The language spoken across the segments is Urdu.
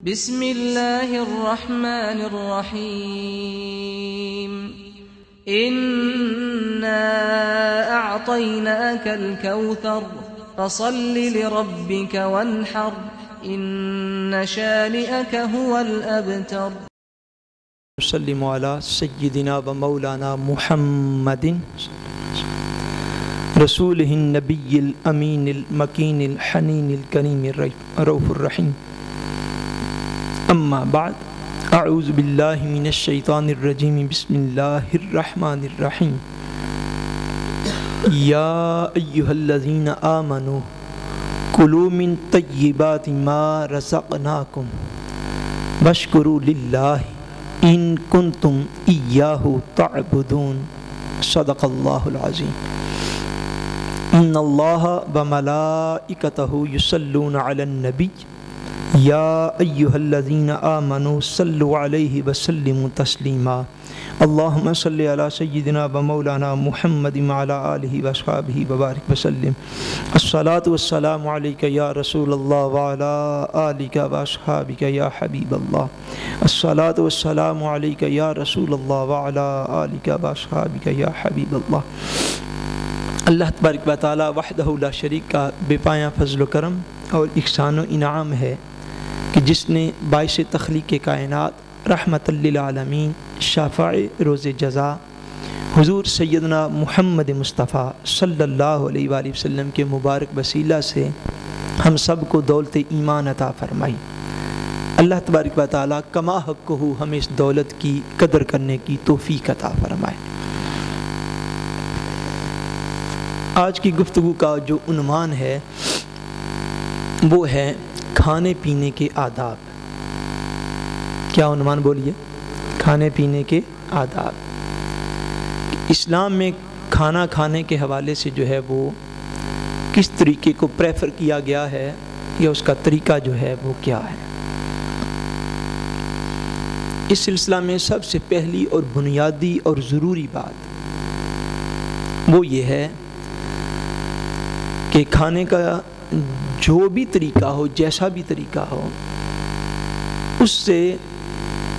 بسم الله الرحمن الرحيم إنا أعطيناك الكوثر فصل لربك وانحر إن شانئك هو الأبتر. وسلم على سيدنا ومولانا محمد رسوله النبي الأمين المكين الحنين الكريم الرؤوف الرحيم. أما بعد، أعوذ بالله من الشيطان الرجيم. بسم الله الرحمن الرحيم. يا أيها الذين آمنوا كلوا من طيبات ما رزقناكم واشكروا لله إن كنتم إياه تعبدون. صدق الله العظيم. إن الله وملائكته يصلون على النبي يا أيها الذين آمنوا صلوا عليه وسلموا تسليما. اللهم صل على سيدنا ومولانا محمد وعلى آله وأصحابه وبارك وسلم. الصلاة والسلام عليك يا رسول الله وعلى آلك وأصحابك يا حبيب الله. الصلاة والسلام عليك يا رسول الله وعلى آلك وأصحابك يا حبيب الله. اللہ تبارک و تعالی وحدہ لا شریک کا بے پایاں فضل و کرم اور احسان و انعام ہے کہ جس نے باعث تخلیق کائنات رحمت للعالمین شافع روز جزا حضور سیدنا محمد مصطفیٰ صلی اللہ علیہ وآلہ وسلم کے مبارک وسیلہ سے ہم سب کو دولت ایمان عطا فرمائی. اللہ تبارک و تعالی کما حقہ ہمیں اس دولت کی قدر کرنے کی توفیق عطا فرمائے. آج کی گفتگو کا جو عنوان ہے وہ ہے کھانے پینے کے آداب. کیا عنوان بولیے؟ کھانے پینے کے آداب. اسلام میں کھانا کھانے کے حوالے سے جو ہے وہ کس طریقے کو پریفر کیا گیا ہے یا اس کا طریقہ جو ہے وہ کیا ہے. اس سلسلہ میں سب سے پہلی اور بنیادی اور ضروری بات وہ یہ ہے کہ کھانے کا جو بھی طریقہ ہو، جیسا بھی طریقہ ہو، اس سے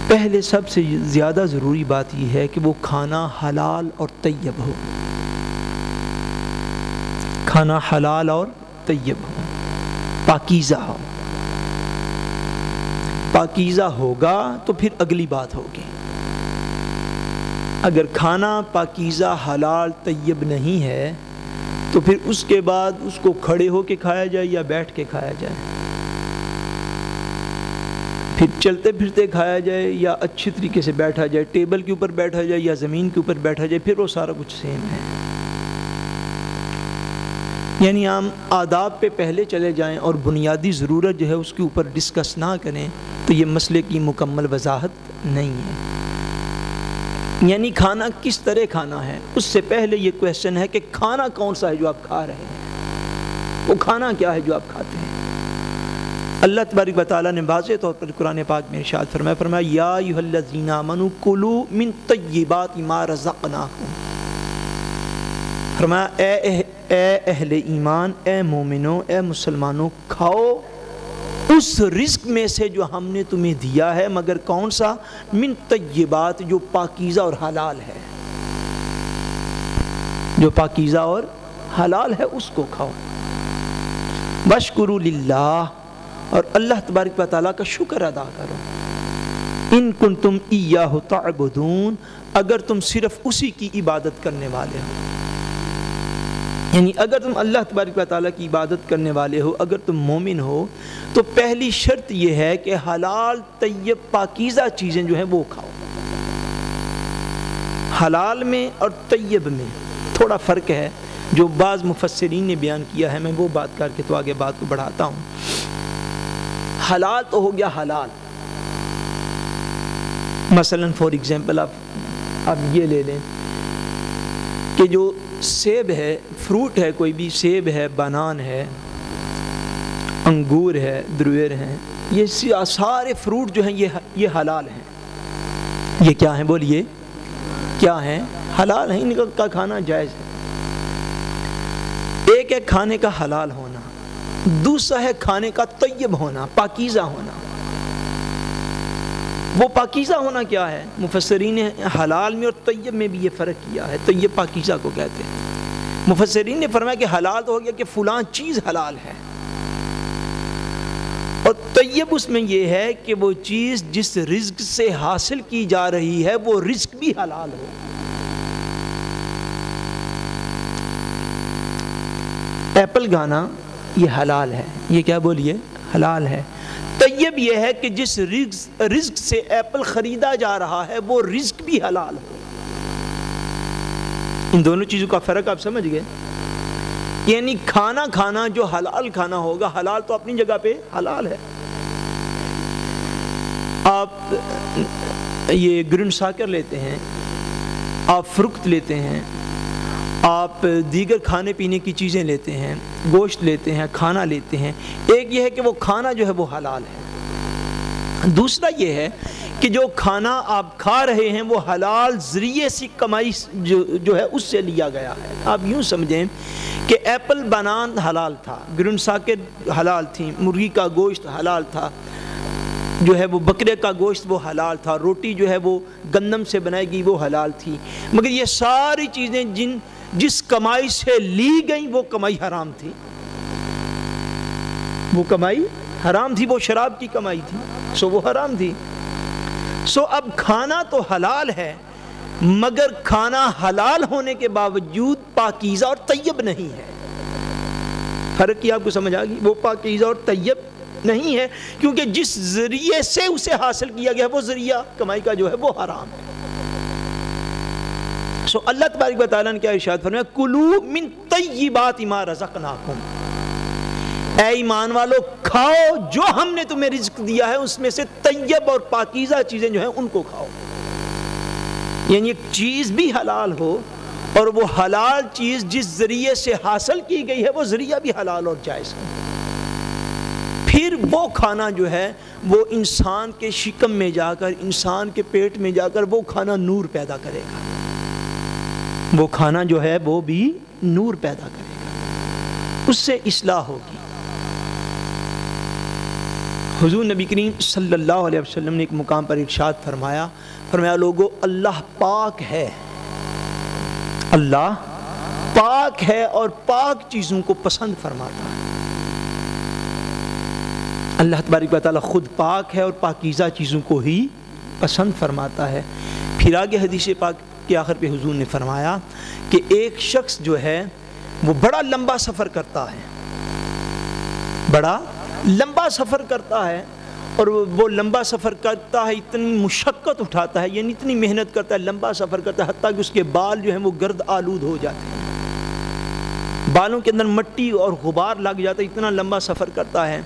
پہلے سب سے زیادہ ضروری بات یہ ہے کہ وہ کھانا حلال اور طیب ہو. کھانا حلال اور طیب ہو، پاکیزہ ہو. پاکیزہ ہوگا تو پھر اگلی بات ہوگی. اگر کھانا پاکیزہ حلال طیب نہیں ہے تو پھر اس کے بعد اس کو کھڑے ہو کے کھایا جائے یا بیٹھ کے کھایا جائے، پھر چلتے پھرتے کھایا جائے یا اچھی طریقے سے بیٹھا جائے، ٹیبل کے اوپر بیٹھا جائے یا زمین کے اوپر بیٹھا جائے، پھر وہ سارا کچھ سیم ہے. یعنی ہم آداب پہ پہلے چلے جائیں اور بنیادی ضرورت جو ہے اس کے اوپر ڈسکس نہ کریں تو یہ مسئلے کی مکمل وضاحت نہیں ہے. یعنی کھانا کس طرح کھانا ہے، اس سے پہلے یہ کویسچن ہے کہ کھانا کون سا ہے جو آپ کھا رہے ہیں، وہ کھانا کیا ہے جو آپ کھاتے ہیں. اللہ تبارک و تعالیٰ نے واضح طور پر قرآن پاک میں ارشاد فرمایا یا ایھا الذین آمنوا کلوا من طیبات ما رزقناکم. فرمایا اے اہل ایمان، اے مومنوں، اے مسلمانوں، کھاؤ اس رزق میں سے جو ہم نے تمہیں دیا ہے، مگر کون سا؟ من طیبات، جو پاکیزہ اور حلال ہے. جو پاکیزہ اور حلال ہے اس کو کھاؤ. واشکروا للہ، اور اللہ تبارک و تعالیٰ کا شکر ادا کرو. ان کنتم ایاہ تعبدون، اگر تم صرف اسی کی عبادت کرنے والے ہو. یعنی اگر تم اللہ تبارک و تعالیٰ کی عبادت کرنے والے ہو، اگر تم مومن ہو، تو پہلی شرط یہ ہے کہ حلال طیب پاکیزہ چیزیں جو ہیں وہ کھاؤ. حلال میں اور طیب میں تھوڑا فرق ہے جو بعض مفسرین نے بیان کیا ہے. میں وہ بات کر کے تو آگے بات کو بڑھاتا ہوں. حلال تو ہو گیا حلال، مثلا فار ایگزامپل آپ یہ لے لیں کہ جو سیب ہے، فروٹ ہے، کوئی بھی سیب ہے، بنان ہے، انگور ہے، درویر ہیں، یہ سارے فروٹ جو ہیں یہ حلال ہیں. یہ کیا ہیں؟ بولیے کیا ہیں؟ حلال ہیں. ان کا کھانا جائز ہے. ایک ہے کھانے کا حلال ہونا، دوسرا ہے کھانے کا طیب ہونا، پاکیزہ ہونا. وہ پاکیزہ ہونا کیا ہے؟ مفسرین نے حلال میں اور طیب میں بھی یہ فرق کیا ہے. طیب پاکیزہ کو کہتے ہیں. مفسرین نے فرمایا کہ حلال تو ہو گیا کہ فلاں چیز حلال ہے، اور طیب اس میں یہ ہے کہ وہ چیز جس رزق سے حاصل کی جا رہی ہے وہ رزق بھی حلال ہو. ایپل کھانا یہ حلال ہے، یہ کیا بولیے؟ حلال ہے. طیب یہ ہے کہ جس رزق سے ایپل خریدا جا رہا ہے وہ رزق بھی حلال ہو. ان دونوں چیزوں کا فرق آپ سمجھ گئے؟ یعنی کھانا جو حلال کھانا ہوگا، حلال تو اپنی جگہ پہ حلال ہے. آپ یہ گرن ساکر لیتے ہیں، آپ فروخت لیتے ہیں، آپ دیگر کھانے پینے کی چیزیں لیتے ہیں، گوشت لیتے ہیں، کھانا لیتے ہیں. ایک یہ ہے کہ وہ کھانا جو ہے وہ حلال ہے. دوسرا یہ ہے کہ جو کھانا آپ کھا رہے ہیں وہ حلال ذریعے سے کمائی جو ہے اس سے لیا گیا ہے. آپ یوں سمجھیں کہ ایپل بنان حلال تھا، گرن ساکر حلال تھی، مرغی کا گوشت حلال تھا، جو ہے وہ بکرے کا گوشت وہ حلال تھا، روٹی جو ہے وہ گندم سے بنائی گئی وہ حلال تھی. مگر یہ ساری چیزیں جس کمائی سے لی گئیں وہ کمائی حرام تھی. وہ کمائی حرام تھی، وہ شراب کی کمائی تھی، سو وہ حرام تھی. سو اب کھانا تو حلال ہے، مگر کھانا حلال ہونے کے باوجود پاکیزہ اور طیب نہیں ہے. فرق کی آپ کو سمجھ آ گئی؟ وہ پاکیزہ اور طیب نہیں ہے کیونکہ جس ذریعے سے اسے حاصل کیا گیا وہ ذریعہ کمائی کا جو ہے وہ حرام ہے. سو اللہ تبارک و تعالیٰ نے کیا ارشاد فرمایا؟ کلوا من طیبات ما رزقناکم، اے ایمان والو کھاؤ جو ہم نے تمہیں رزق دیا ہے اس میں سے طیب اور پاکیزہ چیزیں جو ہیں ان کو کھاؤ. یعنی ایک چیز بھی حلال ہو اور وہ حلال چیز جس ذریعے سے حاصل کی گئی ہے وہ ذریعہ بھی حلال اور جائز ہے. پھر وہ کھانا جو ہے وہ انسان کے شکم میں جا کر، انسان کے پیٹ میں جا کر وہ کھانا نور پیدا کرے گا. وہ کھانا جو ہے وہ بھی نور پیدا کرے گا، اس سے اصلاح ہوگی. حضور نبی کریم صلی اللہ علیہ وسلم نے ایک مقام پر ارشاد فرمایا لوگو اللہ پاک ہے، اللہ پاک ہے اور پاک چیزوں کو پسند فرماتا ہے. اللہ تبارک و تعالیٰ خود پاک ہے اور پاکیزہ چیزوں کو ہی پسند فرماتا ہے. پھر آگے حدیث پاک کے آخر پہ حضور نے فرمایا کہ ایک شخص جو ہے وہ بڑا لمبا سفر کرتا ہے، بڑا لمبا سفر کرتا ہے، اور وہ لمبا سفر کرتا ہے، اتنی مشقت اٹھاتا ہے، یعنی اتنی محنت کرتا ہے، لمبا سفر کرتا ہے، حتیٰ کہ اس کے بال جو ہیں وہ گرد آلود ہو جاتے ہیں، بالوں کے اندر مٹی اور غبار لگ جاتا ہے، اتنا لمبا سفر کرتا ہے.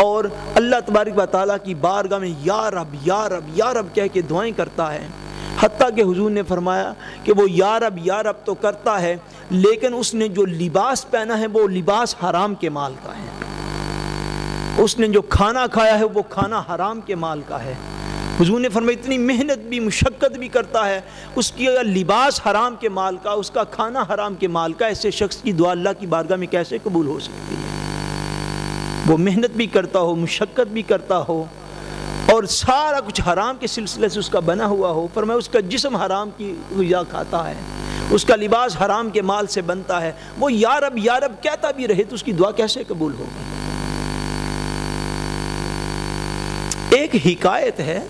اور اللہ تبارک و تعالیٰ کی بارگاہ میں یا رب یا رب یا رب کہہ کے دعائیں کرتا ہے. حتیٰ کہ حضور نے فرمایا کہ وہ یا رب تو کرتا ہے، لیکن اس نے جو لباس پہنا ہے وہ لباس حرام کے مال کا ہے، اس نے جو کھانا کھایا ہے وہ کھانا حرام کے مال کا ہے. حضور نے فرمایا اتنی محنت بھی مشقت بھی کرتا ہے، اس کی لباس حرام کے مال کا، اس کا کھانا حرام کے مال کا، ایسے شخص کی دعا اللہ کی بارگاہ میں کیسے قبول ہو سکتی ہے؟ وہ محنت بھی کرتا ہو، مشقت بھی کرتا ہو، اور سارا کچھ حرام کے سلسلے سے اس کا بنا ہوا ہو. فرمایا اس کا جسم حرام کی غذا کھاتا ہے، اس کا لباس حرام کے مال سے بنتا ہے، وہ یا رب کہتا بھی رہے تو اس کی دعا کیسے قبول ہوگی؟ ایک حکایت ہے،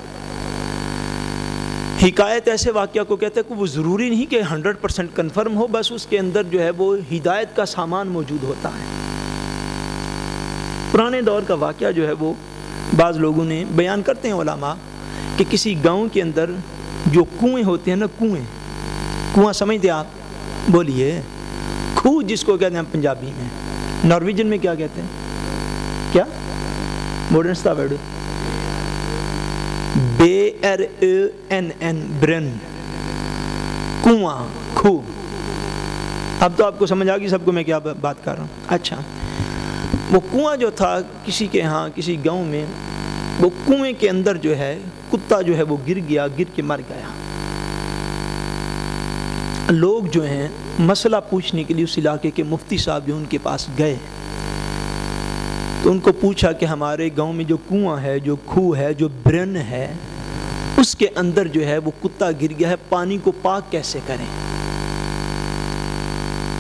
حکایت ایسے واقعہ کو کہتے ہیں کہ وہ ضروری نہیں کہ 100% کنفرم ہو، بس اس کے اندر جو ہے وہ ہدایت کا سامان موجود ہوتا ہے. پرانے دور کا واقعہ جو ہے وہ بعض لوگوں نے بیان کرتے ہیں علماء کہ کسی گاؤں کے اندر جو کنویں ہوتے ہیں نا، کنواں سمجھتے آپ؟ بولیے. کھو جس کو کہتے ہیں پنجابی میں، نارویجن میں کیا کہتے ہیں؟ کیا ماڈرن سٹا ورڈ؟ BRANN برن، کنواں، کھو. اب تو آپ کو سمجھ آ گئی سب کو میں کیا بات کر رہا ہوں. اچھا، وہ کنواں جو تھا کسی کے ہاں کسی گاؤں میں، وہ کنویں کے اندر جو ہے کتا جو ہے وہ گر کے مر گیا. لوگ جو ہیں مسئلہ پوچھنے کے لیے اس علاقے کے مفتی صاحب جو ان کے پاس گئے تو ان کو پوچھا کہ ہمارے گاؤں میں جو کنواں ہے، جو کھو ہے، جو برن ہے، اس کے اندر جو ہے وہ کتا گر گیا ہے، پانی کو پاک کیسے کریں؟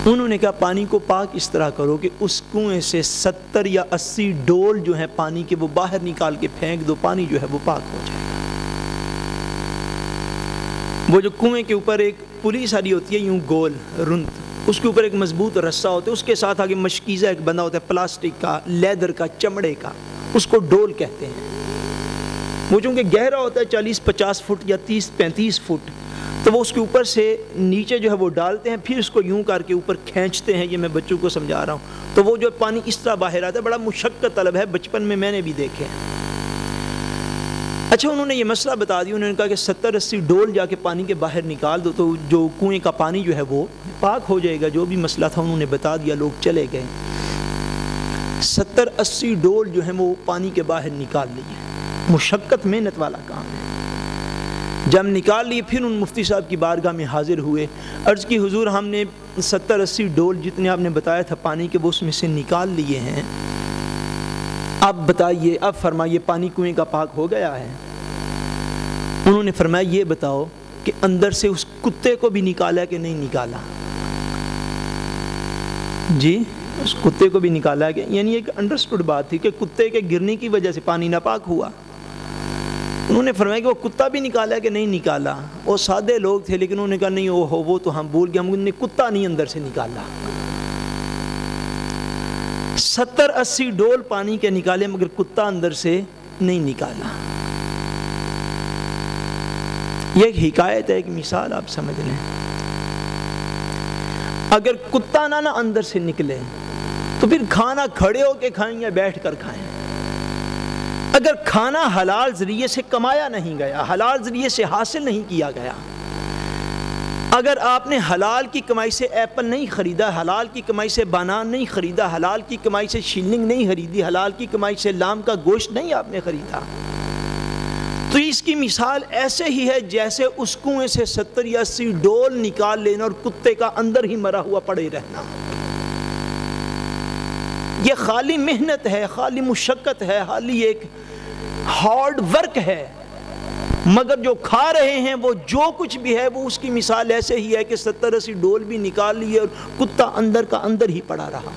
انہوں نے کہا پانی کو پاک اس طرح کرو کہ اس کنویں سے 70 یا 80 ڈول جو ہیں پانی کے وہ باہر نکال کے پھینک دو، پانی جو ہے وہ پاک ہو جائے گا۔ وہ جو کنویں کے اوپر ایک پولی ساری ہوتی ہے یوں گول رند، اس کے اوپر ایک مضبوط رسہ ہوتا ہے، اس کے ساتھ آگے مشکیزہ ایک بندہ ہوتا ہے پلاسٹک کا، لیدر کا، چمڑے کا، اس کو ڈول کہتے ہیں۔ وہ چونکہ گہرا ہوتا ہے 40-50 فٹ یا 30-35 فٹ، تو وہ اس کے اوپر سے نیچے جو ہے وہ ڈالتے ہیں، پھر اس کو یوں کر کے اوپر کھینچتے ہیں۔ یہ میں بچوں کو سمجھا رہا ہوں، تو وہ جو پانی اس طرح باہر آتا ہے، بڑا مشقت طلب ہے، بچپن میں نے بھی دیکھے ہیں۔ اچھا انہوں نے یہ مسئلہ بتا دیا، انہوں نے کہا کہ 70-80 ڈول جا کے پانی کے باہر نکال دو تو جو کنویں کا پانی جو ہے وہ پاک ہو جائے گا۔ جو بھی مسئلہ تھا انہوں نے بتا دیا، لوگ چلے گئے۔ 70-80 ڈول جو ہیں وہ پانی کے باہر نکال لیے، مشقت محنت والا کام ہے۔ جب نکال لیے پھر ان مفتی صاحب کی بارگاہ میں حاضر ہوئے، عرض کی حضور ہم نے 70-80 ڈول جتنے آپ نے بتایا تھا پانی کے وہ اس میں سے نکال لیے ہیں، اب بتائیے، اب فرمائیے پانی کنویں کا پاک ہو گیا ہے؟ انہوں نے فرمایا یہ بتاؤ کہ اندر سے اس کتے کو بھی نکالا کہ نہیں نکالا؟ جی اس کتے کو بھی نکالا کہ، یعنی ایک انڈرسٹوڈ بات تھی کہ کتے کے گرنے کی وجہ سے پانی ناپاک ہوا۔ انہوں نے فرمایا کہ وہ کتا بھی نکالا کہ نہیں نکالا؟ وہ سادے لوگ تھے لیکن انہوں نے کہا نہیں وہ تو ہم بھول گئے، ہم نے کتا نہیں اندر سے نکالا۔ 70-80 ڈول پانی کے نکالے مگر کتا اندر سے نہیں نکالا۔ یہ ایک حکایت ہے، ایک مثال آپ سمجھ لیں۔ اگر کتا نہ اندر سے نکلے تو پھر کھانا کھڑے ہو کے کھائیں یا بیٹھ کر کھائیں؟ اگر کھانا حلال ذریعے سے کمایا نہیں گیا، حلال ذریعے سے حاصل نہیں کیا گیا، اگر آپ نے حلال کی کمائی سے ایپل نہیں خریدا، حلال کی کمائی سے بانان نہیں خریدا، حلال کی کمائی سے شیلنگ نہیں خریدی، حلال کی کمائی سے لام کا گوشت نہیں آپ نے خریدا، تو اس کی مثال ایسے ہی ہے جیسے اس کنویں سے 70 یا 80 ڈول نکال لینا اور کتے کا اندر ہی مرا ہوا پڑے رہنا۔ یہ خالی محنت ہے، خالی مشقت ہے، خالی ایک ہارڈ ورک ہے، مگر جو کھا رہے ہیں وہ جو کچھ بھی ہے وہ اس کی مثال ایسے ہی ہے کہ 70-80 ڈول بھی نکال لیے اور کتا اندر کا اندر ہی پڑا رہا۔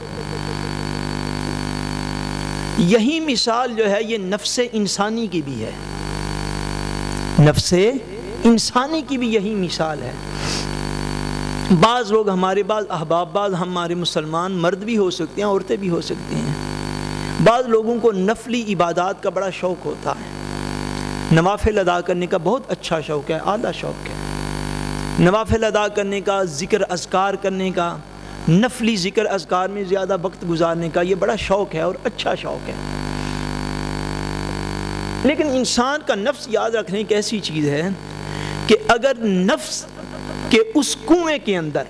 یہی مثال جو ہے یہ نفس انسانی کی بھی ہے، نفس انسانی کی بھی یہی مثال ہے۔ بعض لوگ ہمارے، بعض احباب، بعض ہمارے مسلمان مرد بھی ہو سکتے ہیں، عورتیں بھی ہو سکتی ہیں، بعض لوگوں کو نفلی عبادات کا بڑا شوق ہوتا ہے، نوافل ادا کرنے کا بہت اچھا شوق ہے، اعلیٰ شوق ہے، نوافل ادا کرنے کا، ذکر اذکار کرنے کا، نفلی ذکر اذکار میں زیادہ وقت گزارنے کا، یہ بڑا شوق ہے اور اچھا شوق ہے۔ لیکن انسان کا نفس یاد رکھنے کی ایسی چیز ہے کہ اگر نفس کہ اس کنویں کے اندر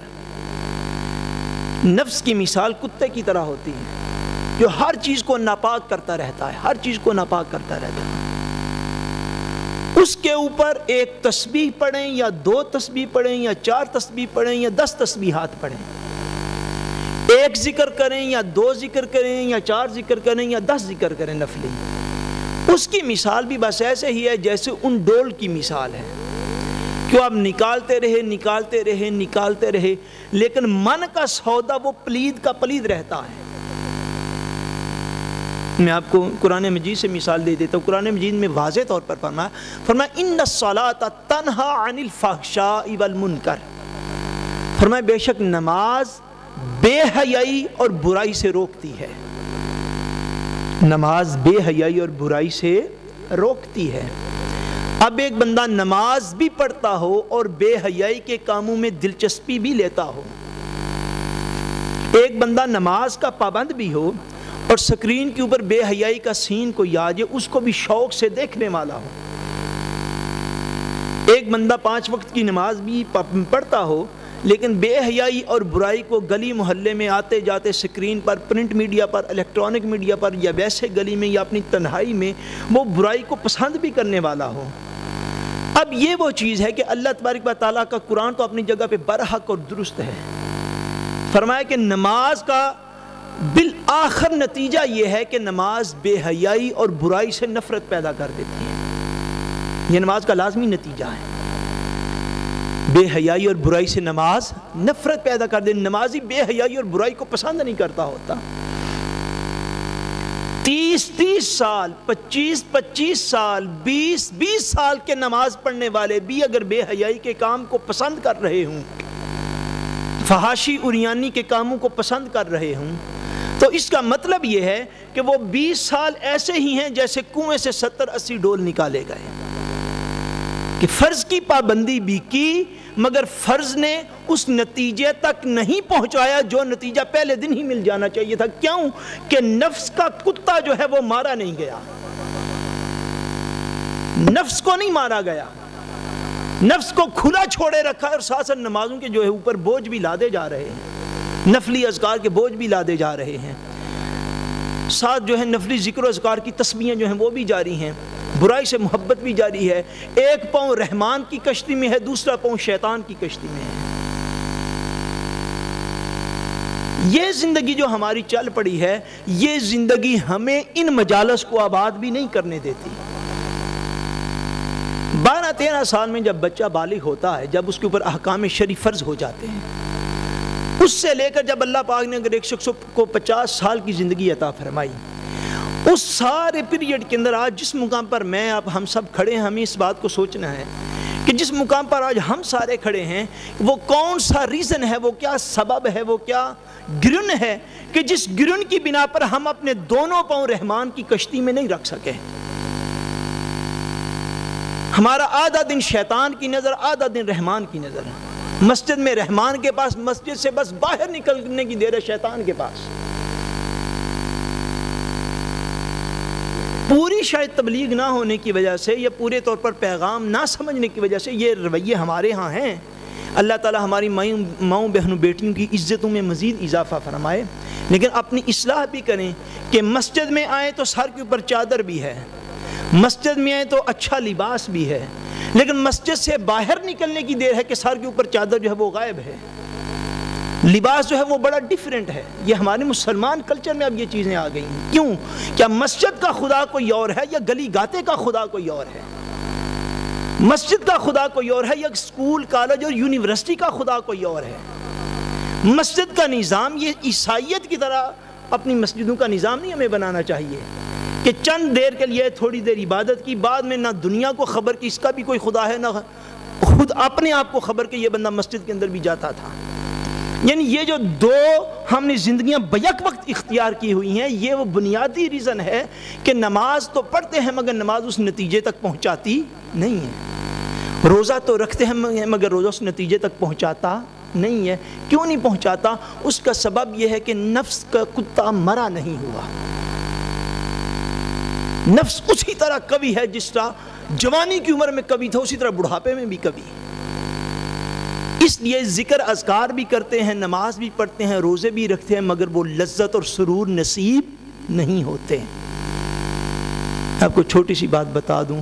نفس کی مثال کتے کی طرح ہوتی ہے جو ہر چیز کو ناپاک کرتا رہتا ہے، ہر چیز کو ناپاک کرتا رہتا ہے، اس کے اوپر ایک تسبیح پڑھیں یا 2 تسبیح پڑھیں یا 4 تسبیح پڑھیں یا 10 تسبیحات پڑھیں، ایک ذکر کریں یا 2 ذکر کریں یا 4 ذکر کریں یا 10 ذکر کریں نفلی، اس کی مثال بھی بس ایسے ہی ہے جیسے ان ڈول کی مثال ہے کہ آپ نکالتے رہے نکالتے رہے نکالتے رہے، لیکن من کا سودا وہ پلید کا پلید رہتا ہے۔ میں آپ کو قرآن مجید سے مثال دے دیتا ہوں۔ قرآن مجید میں واضح طور پر فرمایا ان الصلاۃ تنہی عن الفحشاء والمنکر، فرمایا بے شک نماز بے حیائی اور برائی سے روکتی ہے، نماز بے حیائی اور برائی سے روکتی ہے۔ اب ایک بندہ نماز بھی پڑھتا ہو اور بے حیائی کے کاموں میں دلچسپی بھی لیتا ہو، ایک بندہ نماز کا پابند بھی ہو اور سکرین کے اوپر بے حیائی کا سین کو یاد ہے، اس کو بھی شوق سے دیکھنے والا ہو، ایک بندہ 5 وقت کی نماز بھی پڑھتا ہو لیکن بے حیائی اور برائی کو گلی محلے میں آتے جاتے سکرین پر، پرنٹ میڈیا پر، الیکٹرانک میڈیا پر یا ویسے گلی میں یا اپنی تنہائی میں وہ برائی کو پسند بھی کرنے والا ہو۔ اب یہ وہ چیز ہے کہ اللہ تبارک و تعالیٰ کا قرآن تو اپنی جگہ پہ برحق اور درست ہے، فرمایا کہ نماز کا بالآخر نتیجہ یہ ہے کہ نماز بے حیائی اور برائی سے نفرت پیدا کر دیتی ہے۔ یہ نماز کا لازمی نتیجہ ہے۔ بے حیائی اور برائی سے نماز نفرت پیدا کر دے۔ نمازی بے حیائی اور برائی کو پسند نہیں کرتا ہوتا۔ 30 سال 25 سال 20 سال کے نماز پڑھنے والے بھی اگر بے حیائی کے کام کو پسند کر رہے ہوں، فحاشی اریانی کے کاموں کو پسند کر رہے ہوں، تو اس کا مطلب یہ ہے کہ وہ 20 سال ایسے ہی ہیں جیسے کنویں سے 70-80 ڈول نکالے گئے، کہ فرض کی پابندی بھی کی مگر فرض نے اس نتیجے تک نہیں پہنچایا جو نتیجہ پہلے دن ہی مل جانا چاہیے تھا۔ کیوں؟ کہ نفس کا کتا جو ہے وہ مارا نہیں گیا، نفس کو نہیں مارا گیا، نفس کو کھلا چھوڑے رکھا ہے، اور ساتھ ساتھ نمازوں کے جو ہے اوپر بوجھ بھی لادے جا رہے ہیں، نفلی اذکار کے بوجھ بھی لادے جا رہے ہیں، ساتھ جو ہے نفلی ذکر و اذکار کی تسبیحیں جو ہیں وہ بھی جاری ہیں، برائی سے محبت بھی جاری ہے۔ ایک پاؤں رحمان کی کشتی میں ہے، دوسرا پاؤں شیطان کی کشتی میں ہے۔ یہ زندگی جو ہماری چل پڑی ہے، یہ زندگی ہمیں ان مجالس کو آباد بھی نہیں کرنے دیتی۔ 12-13 سال میں جب بچہ بالغ ہوتا ہے، جب اس کے اوپر احکام شرعی فرض ہو جاتے ہیں، اس سے لے کر جب اللہ پاک نے اگر ایک شخص کو 50 سال کی زندگی عطا فرمائی، اس سارے پیریڈ کے اندر آج جس مقام پر میں اب ہم سب کھڑے ہیں، ہمیں اس بات کو سوچنا ہے کہ جس مقام پر آج ہم سارے کھڑے ہیں، وہ کون سا ریزن ہے، وہ کیا سبب ہے، وہ کیا گرن ہے کہ جس گرن کی بنا پر ہم اپنے دونوں پاؤں رحمان کی کشتی میں نہیں رکھ سکے۔ ہمارا آدھا دن شیطان کی نظر، آدھا دن رحمان کی نظر۔ مسجد میں رحمان کے پاس، مسجد سے بس باہر نکلنے کی دیر ہے شیطان کے پاس۔ پوری شاید تبلیغ نہ ہونے کی وجہ سے یا پورے طور پر پیغام نہ سمجھنے کی وجہ سے یہ رویے ہمارے ہاں ہیں۔ اللہ تعالی ہماری ماؤں بہنوں بیٹیوں کی عزتوں میں مزید اضافہ فرمائے، لیکن اپنی اصلاح بھی کریں کہ مسجد میں آئیں تو سر کے اوپر چادر بھی ہے، مسجد میں آئیں تو اچھا لباس بھی ہے، لیکن مسجد سے باہر نکلنے کی دیر ہے کہ سر کے اوپر چادر جو ہے وہ غائب ہے، لباس جو ہے وہ بڑا ڈیفرنٹ ہے۔ یہ ہمارے مسلمان کلچر میں اب یہ چیزیں آ گئی ہیں۔ کیوں؟ کیا مسجد کا خدا کوئی اور ہے یا گلی گاتے کا خدا کوئی اور ہے؟ مسجد کا خدا کوئی اور ہے یا اسکول کالج اور یونیورسٹی کا خدا کوئی اور ہے؟ مسجد کا نظام یہ عیسائیت کی طرح اپنی مسجدوں کا نظام نہیں ہمیں بنانا چاہیے کہ چند دیر کے لیے تھوڑی دیر عبادت کی، بعد میں نہ دنیا کو خبر کہ اس کا بھی کوئی خدا ہے، نہ خود اپنے آپ کو خبر کہ یہ بندہ مسجد کے اندر بھی جاتا تھا۔ یعنی یہ جو دو ہم نے زندگیاں بیک وقت اختیار کی ہوئی ہیں، یہ وہ بنیادی ریزن ہے کہ نماز تو پڑھتے ہیں مگر نماز اس نتیجے تک پہنچاتی نہیں ہے، روزہ تو رکھتے ہیں مگر روزہ اس نتیجے تک پہنچاتا نہیں ہے۔ کیوں نہیں پہنچاتا؟ اس کا سبب یہ ہے کہ نفس کا کتا مرا نہیں ہوا، نفس اسی طرح کبھی ہے جس طرح جوانی کی عمر میں کبھی تھا، اسی طرح بڑھاپے میں بھی کبھی۔ اس لیے ذکر اذکار بھی کرتے ہیں، نماز بھی پڑھتے ہیں، روزے بھی رکھتے ہیں، مگر وہ لذت اور سرور نصیب نہیں ہوتے۔ آپ کو چھوٹی سی بات بتا دوں،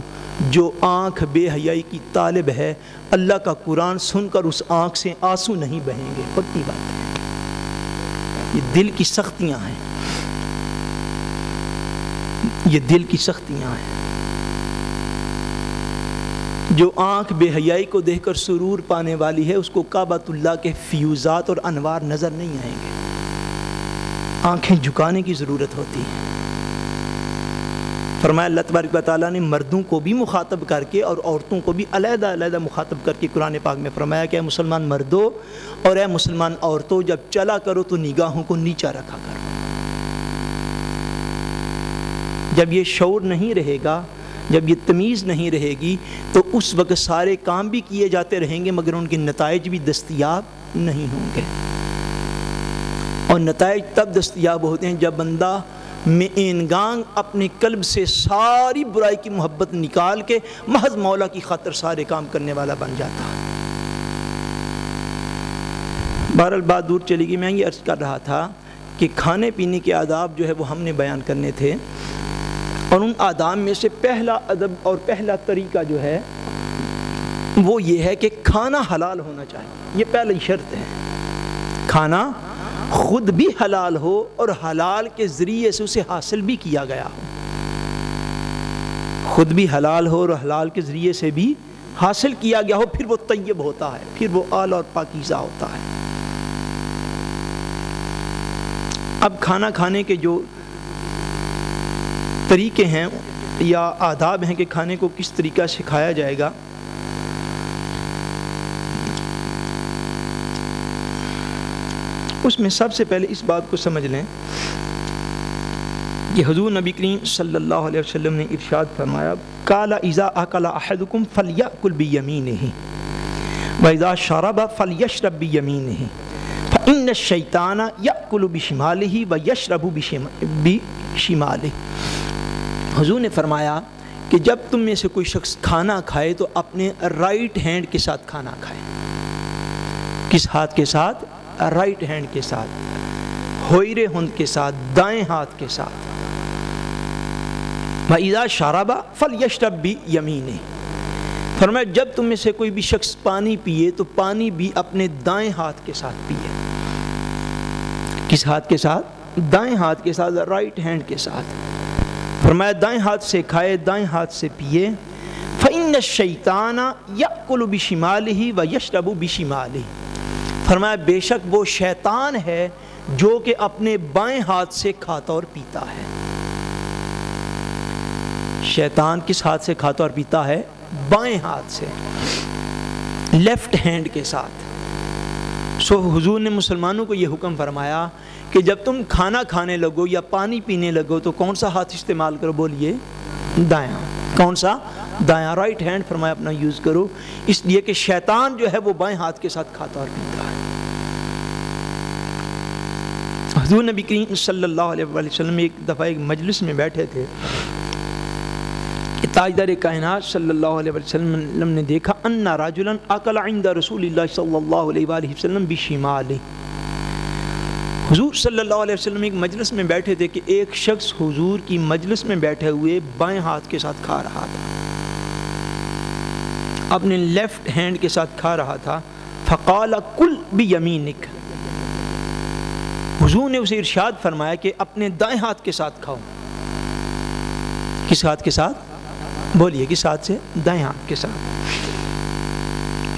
جو آنکھ بے حیائی کی طالب ہے، اللہ کا قرآن سن کر اس آنکھ سے آنسو نہیں بہیں گے، پکی بات ہے۔ یہ دل کی سختیاں ہیں، یہ دل کی سختیاں ہیں۔ جو آنکھ بے حیائی کو دیکھ کر سرور پانے والی ہے، اس کو کعبۃ اللہ کے فیوزات اور انوار نظر نہیں آئیں گے، آنکھیں جھکانے کی ضرورت ہوتی ہے۔ فرمایا اللہ تبارک و تعالیٰ نے مردوں کو بھی مخاطب کر کے اور عورتوں کو بھی علیحدہ علیحدہ مخاطب کر کے قرآن پاک میں فرمایا کہ اے مسلمان مردوں اور اے مسلمان عورتوں، جب چلا کرو تو نگاہوں کو نیچا رکھا کرو۔ جب یہ شعور نہیں رہے گا، جب یہ تمیز نہیں رہے گی، تو اس وقت سارے کام بھی کیے جاتے رہیں گے مگر ان کے نتائج بھی دستیاب نہیں ہوں گے۔ اور نتائج تب دستیاب ہوتے ہیں جب بندہ میں انگانگ اپنے قلب سے ساری برائی کی محبت نکال کے محض مولا کی خاطر سارے کام کرنے والا بن جاتا ہے۔ بہرحال بات دور چلی گئی، میں یہ عرض کر رہا تھا کہ کھانے پینے کے آداب جو ہے وہ ہم نے بیان کرنے تھے، اور ان آداب میں سے پہلا ادب اور پہلا طریقہ جو ہے وہ یہ ہے کہ کھانا حلال ہونا چاہیے۔ یہ پہلی شرط ہے، کھانا خود بھی حلال ہو اور حلال کے ذریعے سے اسے حاصل بھی کیا گیا ہو۔ خود بھی حلال ہو اور حلال کے ذریعے سے بھی حاصل کیا گیا ہو، پھر وہ طیب ہوتا ہے، پھر وہ اعلیٰ اور پاکیزہ ہوتا ہے۔ اب کھانا کھانے کے جو طریقے ہیں یا آداب ہیں کہ کھانے کو کس طریقہ سے کھایا جائے گا، اس میں سب سے پہلے اس بات کو سمجھ لیں کہ حضور نبی کریم صلی اللہ علیہ وسلم نے ارشاد فرمایا قال اذا اکل احدکم فلیأکل بیمینہ واذا شرب فلیشرب بیمینہ فإن الشیطان یأکل بشمالہ ویشرب بشمالہ۔ حضور نے فرمایا کہ جب تم میں سے کوئی شخص کھانا کھائے تو اپنے رائٹ ہینڈ کے ساتھ کھانا کھائے۔ کس ہاتھ کے ساتھ؟ رائٹ ہینڈ کے ساتھ، ہوئر ہند کے ساتھ، دائیں ہاتھ کے ساتھ۔ وَإِذَا شَرَبَ فَلْيَشْرَبْ بِيَمِينِهِ، فرمایا جب تم میں سے کوئی بھی شخص پانی پیے تو پانی بھی اپنے دائیں ہاتھ کے ساتھ پیے۔ کس ہاتھ کے ساتھ؟ دائیں ہاتھ کے ساتھ، رائٹ ہینڈ کے ساتھ۔ فرمایا دائیں ہاتھ سے کھائے، دائیں ہاتھ سے پیے۔ فَإِنَّ الشَّيْطَانَ يَأْكُلُ بِشِمَالِهِ وَيَشْرَبُ بِشِمَالِهِ، فرمایا بے شک وہ شیطان ہے جو کہ اپنے بائیں ہاتھ سے کھاتا اور پیتا ہے۔ شیطان کس ہاتھ سے کھاتا اور پیتا ہے؟ بائیں ہاتھ سے، لیفٹ ہینڈ کے ساتھ۔ سو حضور نے مسلمانوں کو یہ حکم فرمایا کہ جب تم کھانا کھانے لگو یا پانی پینے لگو تو کون سا ہاتھ استعمال کرو؟ بولیے دایاں۔ کون سا؟ دایاں، رائٹ ہینڈ فرمایا اپنا یوز کرو، اس لیے کہ شیطان جو ہے وہ بائیں ہاتھ کے ساتھ کھاتا اور پیتا ہے۔ حضور نبی کریم صلی اللہ علیہ وسلم ایک دفعہ ایک مجلس میں بیٹھے تھے کہ تاجدار کائنات صلی اللہ علیہ وسلم نے دیکھا ان رجلا اکل عند رسول اللہ صلی اللہ علیہ وآلہ وسلم بشمالہ۔ حضور صلی اللہ علیہ وسلم ایک مجلس میں بیٹھے تھے کہ ایک شخص حضور کی مجلس میں بیٹھے ہوئے بائیں ہاتھ کے ساتھ کھا رہا تھا، اپنے لیفٹ ہینڈ کے ساتھ کھا رہا تھا۔ فقال کل بیمینک، حضور نے اسے ارشاد فرمایا کہ اپنے دائیں ہاتھ کے ساتھ کھاؤ۔ کس ہاتھ کے ساتھ؟ بولیے کس ہاتھ سے؟ دائیں ہاتھ کے ساتھ۔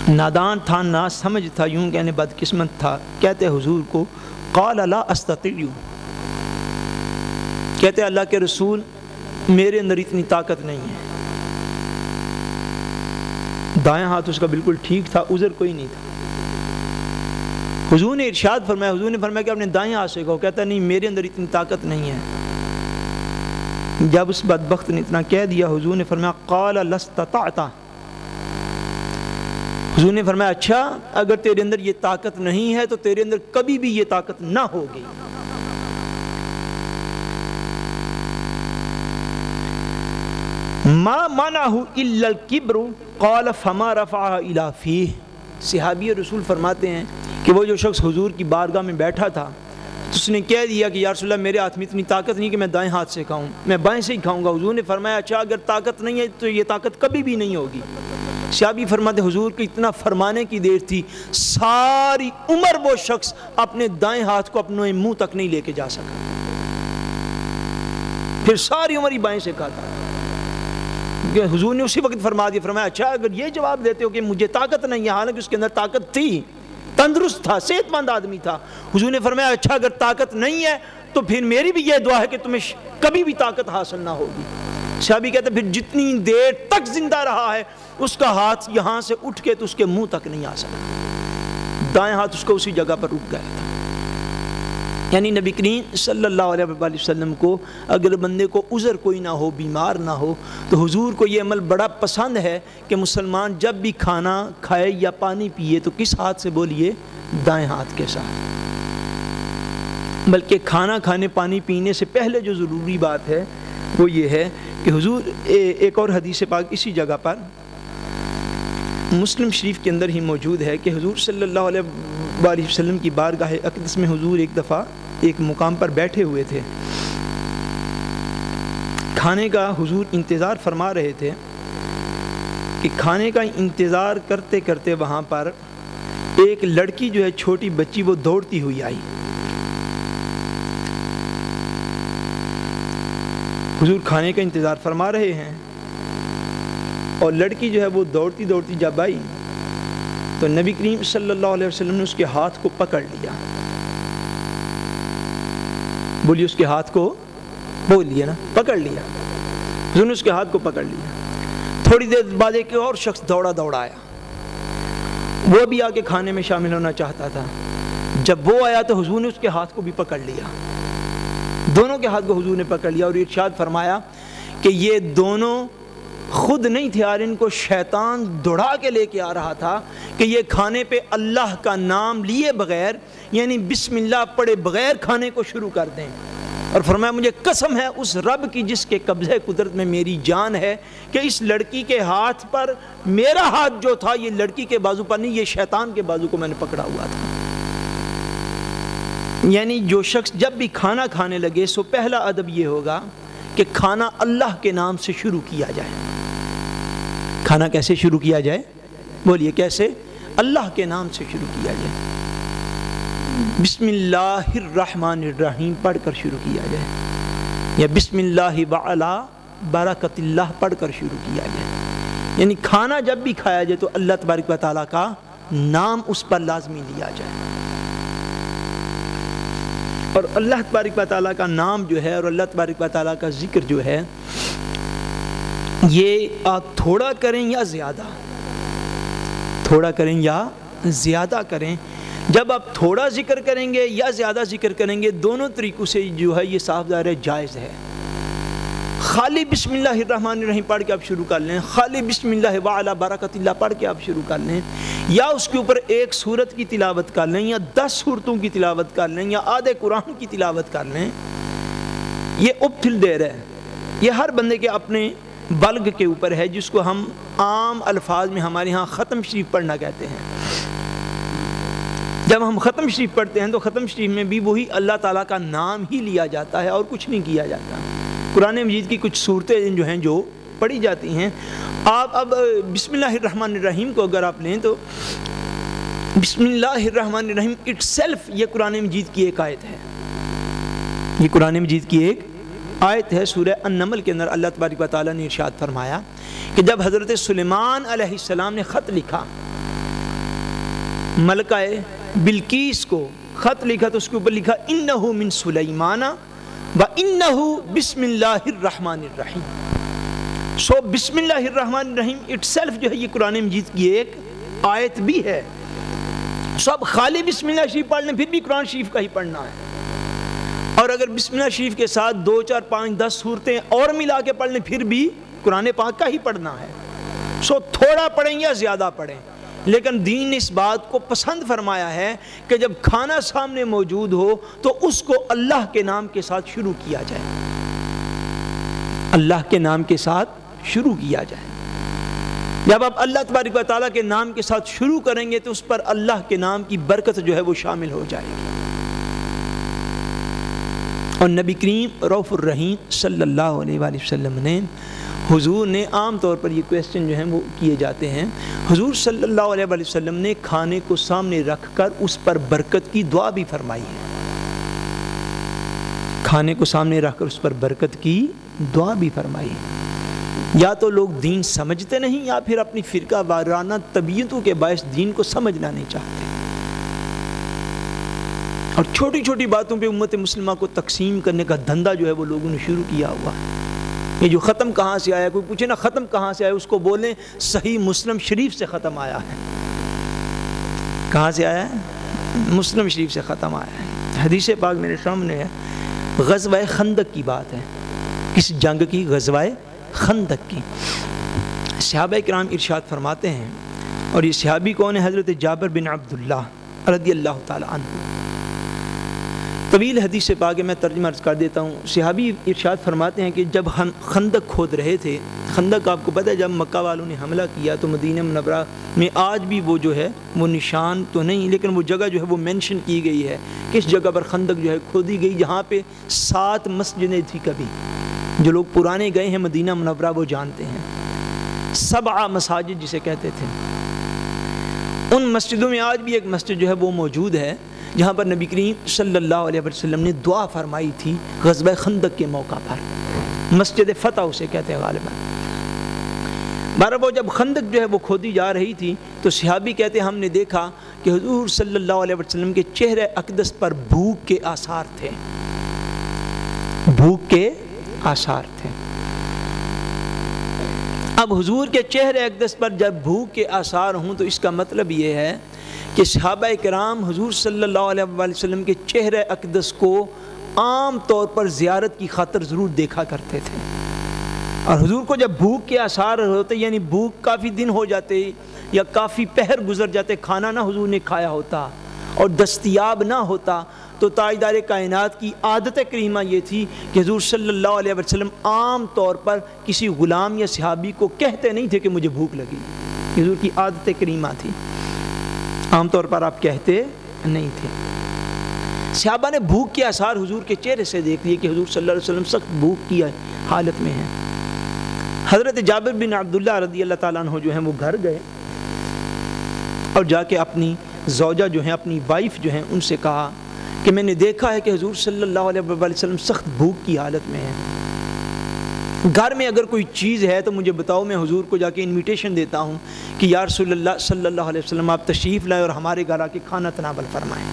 نادان تھا، نا سمجھ تھا، یوں کہنے بدقسمت تھا، کہتے حضور کو قال لا استطیع، کہتے اللہ کے رسول میرے اندر اتنی طاقت نہیں ہے۔ دائیں ہاتھ اس کا بالکل ٹھیک تھا، عذر کوئی نہیں تھا۔ حضور نے ارشاد فرمایا، حضور نے فرمایا کہ اپنے دائیں ہاتھ سے کہو، کہتا نہیں میرے اندر اتنی طاقت نہیں ہے۔ جب اس بدبخت نے اتنا کہہ دیا، حضور نے فرمایا قال لاستطعت، حضور نے فرمایا اچھا اگر تیرے اندر یہ طاقت نہیں ہے تو تیرے اندر کبھی بھی یہ طاقت نہ ہوگی۔ ما منعه الا الكبر قال فما رفعها الى فيه، صحابی رسول فرماتے ہیں کہ وہ جو شخص حضور کی بارگاہ میں بیٹھا تھا اس نے کہہ دیا کہ یا رسول اللہ میرے ہاتھ میں اتنی طاقت نہیں کہ میں دائیں ہاتھ سے کھاؤں، میں بائیں سے ہی کھاؤں گا۔ حضور نے فرمایا اچھا اگر طاقت نہیں ہے تو یہ طاقت کبھی بھی نہیں ہوگی۔ صحابی فرماتے حضور کو اتنا فرمانے کی دیر تھی، ساری عمر وہ شخص اپنے دائیں ہاتھ کو اپنے منہ تک نہیں لے کے جا سکا، پھر ساری عمر ہی بائیں سے کھاتا۔ حضور نے اسی وقت فرما دیا، فرمایا اچھا اگر یہ جواب دیتے ہو کہ مجھے طاقت نہیں ہے، حالانکہ اس کے اندر طاقت تھی، تندرست تھا، صحت مند آدمی تھا۔ حضور نے فرمایا اچھا اگر طاقت نہیں ہے تو پھر میری بھی یہ دعا ہے کہ تمہیں کبھی بھی طاقت حاصل نہ ہوگی۔ صحابی کہتے پھر جتنی دیر تک زندہ رہا ہے اس کا ہاتھ یہاں سے اٹھ کے تو اس کے منہ تک نہیں آ سکتا، دائیں ہاتھ اس کو اسی جگہ پر رک گیا تھا۔ یعنی نبی کریم صلی اللہ علیہ وسلم کو اگر بندے کو عذر کوئی نہ ہو، بیمار نہ ہو، تو حضور کو یہ عمل بڑا پسند ہے کہ مسلمان جب بھی کھانا کھائے یا پانی پیے تو کس ہاتھ سے؟ بولیے دائیں ہاتھ کے ساتھ۔ بلکہ کھانا کھانے پانی پینے سے پہلے جو ضروری بات ہے وہ یہ ہے کہ حضور ایک اور حدیث پاک اسی جگہ پر مسلم شریف کے اندر ہی موجود ہے کہ حضور صلی اللہ علیہ وسلم کی بارگاہ اقدس میں حضور ایک دفعہ ایک مقام پر بیٹھے ہوئے تھے، کھانے کا حضور انتظار فرما رہے تھے کہ کھانے کا انتظار کرتے کرتے وہاں پر ایک لڑکی جو ہے چھوٹی بچی وہ دوڑتی ہوئی آئی۔ حضور کھانے کا انتظار فرما رہے ہیں، اور لڑکی جو ہے وہ دوڑتی دوڑتی جب آئی تو نبی کریم صلی اللہ علیہ وسلم نے اس کے ہاتھ کو پکڑ لیا. بولیے اس کے ہاتھ کو بول لیا نا, پکڑ لیا. حضور نے اس کے ہاتھ کو پکڑ لیا. تھوڑی دیر بعد ایک اور شخص دوڑا آیا, وہ بھی آ کے کھانے میں شامل ہونا چاہتا تھا. جب وہ آیا تو حضور نے اس کے ہاتھ کو بھی پکڑ لیا. دونوں کے ہاتھ کو حضور نے پکڑ لیا اور ارشاد فرمایا کہ یہ دونوں خود نہیں تھے اور ان کو شیطان دوڑا کے لے کے آ رہا تھا کہ یہ کھانے پہ اللہ کا نام لیے بغیر, یعنی بسم اللہ پڑھے بغیر کھانے کو شروع کر دیں. اور فرمایا مجھے قسم ہے اس رب کی جس کے قبضہ قدرت میں میری جان ہے کہ اس لڑکی کے ہاتھ پر میرا ہاتھ جو تھا یہ لڑکی کے بازو پر نہیں, یہ شیطان کے بازو کو میں نے پکڑا ہوا تھا. یعنی جو شخص جب بھی کھانا کھانے لگے سو پہلا ادب یہ ہوگا کہ کھانا اللہ کے نام سے شروع کیا جائے. کھانا کیسے شروع کیا جائے؟ بولیے کیسے؟ اللہ کے نام سے شروع کیا جائے. بسم اللہ الرحمن الرحیم پڑھ کر شروع کیا جائے, یا بسم اللہ وعلا برکت اللہ پڑھ کر شروع کیا جائے. یعنی کھانا جب بھی کھایا جائے تو اللہ تبارک و تعالیٰ کا نام اس پر لازمی لیا جائے. اور اللہ تبارک و تعالیٰ کا نام جو ہے اور اللہ تبارک و تعالیٰ کا ذکر جو ہے یہ آپ تھوڑا کریں یا زیادہ, تھوڑا کریں یا زیادہ کریں. جب آپ تھوڑا ذکر کریں گے یا زیادہ ذکر کریں گے دونوں طریقوں سے جو ہے یہ صاف ظاہر ہے جائز ہے. خالی بسم اللہ الرحمن الرحیم پڑھ کے آپ شروع کر لیں, خالی بسم اللہ وعلا برکت اللہ پڑھ کے آپ شروع کر لیں, یا اس کے اوپر ایک سورت کی تلاوت کر لیں یا 10 سورتوں کی تلاوت کر لیں یا آدھے قرآن کی تلاوت کر لیں. یہ ابتل دیر ہے, یہ ہر بندے کے اپنے بلغ کے اوپر ہے, جس کو ہم عام الفاظ میں ہمارے ہاں ختم شریف پڑھنا کہتے ہیں. جب ہم ختم شریف پڑھتے ہیں تو ختم شریف میں بھی وہی اللہ تعالیٰ کا نام ہی لیا جاتا ہے اور کچھ نہیں کیا جاتا. قرآن مجید کی کچھ صورتیں جو ہیں جو پڑھی جاتی ہیں. آپ اب بسم اللہ الرحمن الرحیم کو اگر آپ لیں تو بسم اللہ الرحمن الرحیم اٹ سیلف یہ قرآن مجید کی ایک آیت ہے. یہ قرآن مجید کی ایک آیت ہے. سورہ النمل کے اندر اللہ تبارک و تعالیٰ نے ارشاد فرمایا کہ جب حضرت سلیمان علیہ السلام نے خط لکھا, ملکہ بلقیس کو خط لکھا تو اس کے اوپر لکھا انہو من سلیمان و انہو بسم اللہ الرحمن الرحیم. سو بسم اللہ الرحمن الرحیم اٹ سیلف جو ہے یہ قرآن مجید کی ایک آیت بھی ہے. سو اب خالی بسم اللہ شریف پڑھ لیں پھر بھی قرآن شریف کا ہی پڑھنا ہے, اور اگر بسم اللہ شریف کے ساتھ 2 4 5 10 صورتیں اور ملا کے پڑھ لیں پھر بھی قرآن پاک کا ہی پڑھنا ہے. سو تھوڑا پڑھیں یا زیادہ پڑھیں, لیکن دین نے اس بات کو پسند فرمایا ہے کہ جب کھانا سامنے موجود ہو تو اس کو اللہ کے نام کے ساتھ شروع کیا جائے, اللہ کے نام کے ساتھ شروع کیا جائے. جب آپ اللہ تبارک و تعالیٰ کے نام کے ساتھ شروع کریں گے تو اس پر اللہ کے نام کی برکت جو ہے وہ شامل ہو جائے گی. اور نبی کریم رؤوف الرحیم صلی اللہ علیہ وآلہ وسلم نے, حضور نے عام طور پر یہ کویسچن جو ہیں وہ کیے جاتے ہیں, حضور صلی اللہ علیہ وآلہ وسلم نے کھانے کو سامنے رکھ کر اس پر برکت کی دعا بھی فرمائی ہے. کھانے کو سامنے رکھ کر اس پر برکت کی دعا بھی فرمائی ہے. یا تو لوگ دین سمجھتے نہیں یا پھر اپنی فرقہ وارانہ طبیعتوں کے باعث دین کو سمجھنا نہیں چاہتے, اور چھوٹی چھوٹی باتوں پہ امت مسلمہ کو تقسیم کرنے کا دھندا جو ہے وہ لوگوں نے شروع کیا ہوا. یہ جو ختم کہاں سے آیا, کوئی پوچھے نا ختم کہاں سے آیا, اس کو بولیں صحیح مسلم شریف سے ختم آیا ہے. کہاں سے آیا ہے؟ مسلم شریف سے ختم آیا ہے. حدیث پاک میرے سامنے ہے, غزوہ خندق کی بات ہے. کس جنگ کی؟ غزوہ خندق کی. صحابہ کرام ارشاد فرماتے ہیں, اور یہ صحابی کون ہے؟ حضرت جابر بن عبداللہ رضی اللہ تعالی عنہ. طویل حدیث پاک میں ترجمہ کر دیتا ہوں. صحابی ارشاد فرماتے ہیں کہ جب ہم خندق کھود رہے تھے, خندق آپ کو پتہ ہے جب مکہ والوں نے حملہ کیا تو مدینہ منورہ میں آج بھی وہ جو ہے وہ نشان تو نہیں لیکن وہ جگہ جو ہے وہ مینشن کی گئی ہے, کس جگہ پر خندق جو ہے کھودی گئی, جہاں پہ 7 مسجدیں تھی. کبھی جو لوگ پرانے گئے ہیں مدینہ منورہ وہ جانتے ہیں, 7 مساجد جسے کہتے تھے. ان مسجدوں میں آج بھی ایک مسجد جو ہے وہ موجود ہے جہاں پر نبی کریم صلی اللہ علیہ وسلم نے دعا فرمائی تھی غزوہ خندق کے موقع پر. مسجد فتح اسے کہتے ہیں غالباً. بہرحال وہ جب خندق جو ہے وہ کھودی جا رہی تھی تو صحابی کہتے ہیں ہم نے دیکھا کہ حضور صلی اللہ علیہ وسلم کے چہرے اقدس پر بھوک کے آثار تھے، بھوک کے آثار تھے۔ اب حضور کے چہرے اقدس پر جب بھوک کے آثار ہوں تو اس کا مطلب یہ ہے کہ صحابہ کرام حضور صلی اللہ علیہ وسلم کے چہرے اقدس کو عام طور پر زیارت کی خاطر ضرور دیکھا کرتے تھے، اور حضور کو جب بھوک کے آثار ہوتے، یعنی بھوک کافی دن ہو جاتے یا کافی پہر گزر جاتے، کھانا نہ حضور نے کھایا ہوتا اور دستیاب نہ ہوتا، تو تاجدار کائنات کی عادت کریمہ یہ تھی کہ حضور صلی اللہ علیہ وسلم عام طور پر کسی غلام یا صحابی کو کہتے نہیں تھے کہ مجھے بھوک لگی، حضور کی عادت کریمہ تھی، عام طور پر آپ کہتے نہیں تھے۔ صحابہ نے بھوک کے آثار حضور کے چہرے سے دیکھ لیے کہ حضور صلی اللہ علیہ وسلم سخت بھوک کی حالت میں ہیں۔ حضرت جابر بن عبداللہ رضی اللہ تعالیٰ عنہ جو ہیں وہ گھر گئے اور جا کے اپنی زوجہ جو ہیں، اپنی وائف جو ہیں، ان سے کہا کہ میں نے دیکھا ہے کہ حضور صلی اللہ علیہ وسلم سخت بھوک کی حالت میں ہیں، گھر میں اگر کوئی چیز ہے تو مجھے بتاؤ، میں حضور کو جا کے انویٹیشن دیتا ہوں کہ یا رسول اللہ صلی اللہ علیہ وسلم آپ تشریف لائیں اور ہمارے گھر آ کے کھانا تناول فرمائیں۔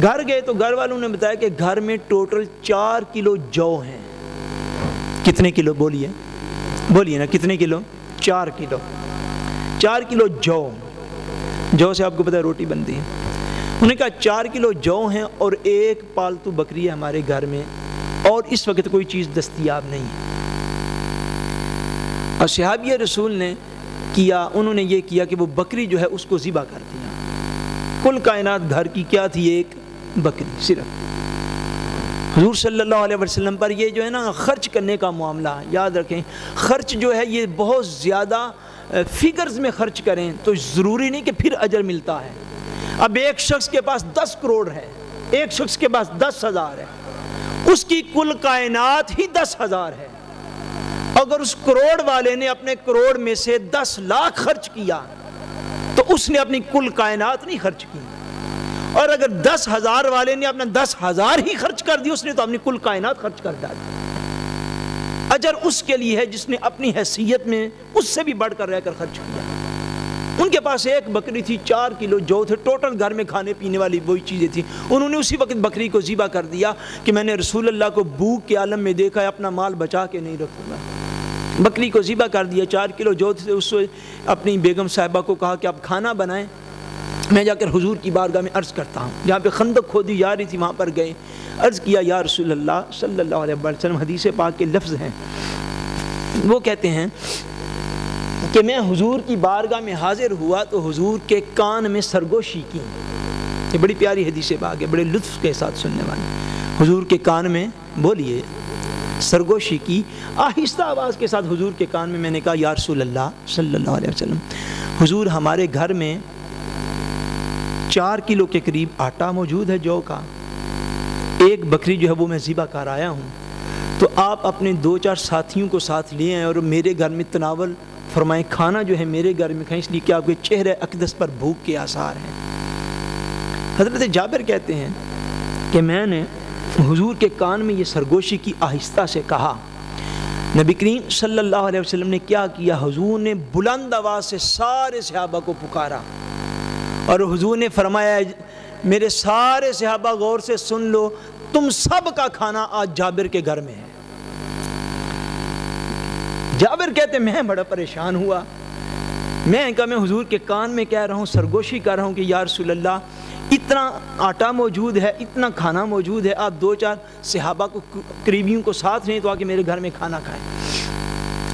گھر گئے تو گھر والوں نے بتایا کہ گھر میں ٹوٹل 4 کلو جو ہیں۔ کتنے کلو؟ بولیے نا، کتنے کلو؟ 4 کلو۔ 4 کلو جو سے آپ کو پتہ ہے روٹی بنتی ہے۔ انہوں نے کہا 4 کلو جو ہیں اور ایک پالتو بکری ہے ہمارے گھر میں، اور اس وقت کوئی چیز دستیاب نہیں ہے۔ اور صحابی رسول نے انہوں نے یہ کیا کہ وہ بکری جو ہے اس کو ذبح کر دیا۔ کل کائنات گھر کی کیا تھی؟ ایک بکری صرف۔ حضور صلی اللہ علیہ وسلم پر یہ جو ہے نا خرچ کرنے کا معاملہ، یاد رکھیں خرچ جو ہے یہ بہت زیادہ فگرز میں خرچ کریں تو ضروری نہیں کہ پھر اجر ملتا ہے۔ اب ایک شخص کے پاس 10 کروڑ ہے، ایک شخص کے پاس 10,000 ہے، اس کی کل کائنات ہی 10,000 ہے۔ اگر اس کروڑ والے نے اپنے کروڑ میں سے 10 لاکھ خرچ کیا تو اس نے اپنی کل کائنات نہیں خرچ کی، اور اگر 10,000 والے نے اپنا 10,000 ہی خرچ کر دی، اس نے تو اپنی کل کائنات خرچ کر ڈالی۔ اجر اس کے لیے ہے جس نے اپنی حیثیت میں اس سے بھی بڑھ کر رہ کر خرچ کیا۔ ان کے پاس ایک بکری تھی، 4 کلو جو تھے، ٹوٹل گھر میں کھانے پینے والی وہی چیزیں تھیں۔ انہوں نے اسی وقت بکری کو ذبح کر دیا کہ میں نے رسول اللہ کو بھوک کے عالم میں دیکھا ہے، اپنا مال بچا کے نہیں رکھوں گا۔ بکری کو ذبح کر دیا، 4 کلو جو تھے، اس سے اپنی بیگم صاحبہ کو کہا کہ آپ کھانا بنائیں، میں جا کر حضور کی بارگاہ میں عرض کرتا ہوں۔ جہاں پہ خندق کھودی جا رہی تھی وہاں پر گئے، عرض کیا یا رسول اللہ صلی اللہ علیہ وسلم، حدیث پاک کے لفظ ہیں، وہ کہتے ہیں کہ میں حضور کی بارگاہ میں حاضر ہوا تو حضور کے کان میں سرگوشی کی۔ یہ بڑی پیاری حدیث پاک ہے، بڑے لطف کے ساتھ سننے والی۔ حضور کے کان میں بولیے سرگوشی کی، آہستہ آواز کے ساتھ حضور کے کان میں میں نے کہا یا رسول اللہ صلی اللہ علیہ وسلم، حضور ہمارے گھر میں 4 کلو کے قریب آٹا موجود ہے جو کا، ایک بکری جو ہے وہ میں ذبح کر آیا ہوں، تو آپ اپنے 2-4 ساتھیوں کو ساتھ لے آئیں اور میرے گھر میں تناول فرمائیں، کھانا جو ہے میرے گھر میں کھائیں، اس لیے کہ آپ کے چہرے اقدس پر بھوک کے آثار ہیں۔ حضرت جابر کہتے ہیں کہ میں نے حضور کے کان میں یہ سرگوشی کی، آہستہ سے کہا۔ نبی کریم صلی اللہ علیہ وسلم نے کیا کیا؟ حضور نے بلند آواز سے سارے صحابہ کو پکارا اور حضور نے فرمایا میرے سارے صحابہ غور سے سن لو، تم سب کا کھانا آج جابر کے گھر میں ہے۔ جابر کہتے میں بڑا پریشان ہوا، میں حضور کے کان میں کہہ رہا ہوں، سرگوشی کر رہا ہوں کہ یا رسول اللہ اتنا آٹا موجود ہے، اتنا کھانا موجود ہے، آپ 2-4 صحابہ کو قریبیوں کو ساتھ لیں تو آ کے میرے گھر میں کھانا کھائیں۔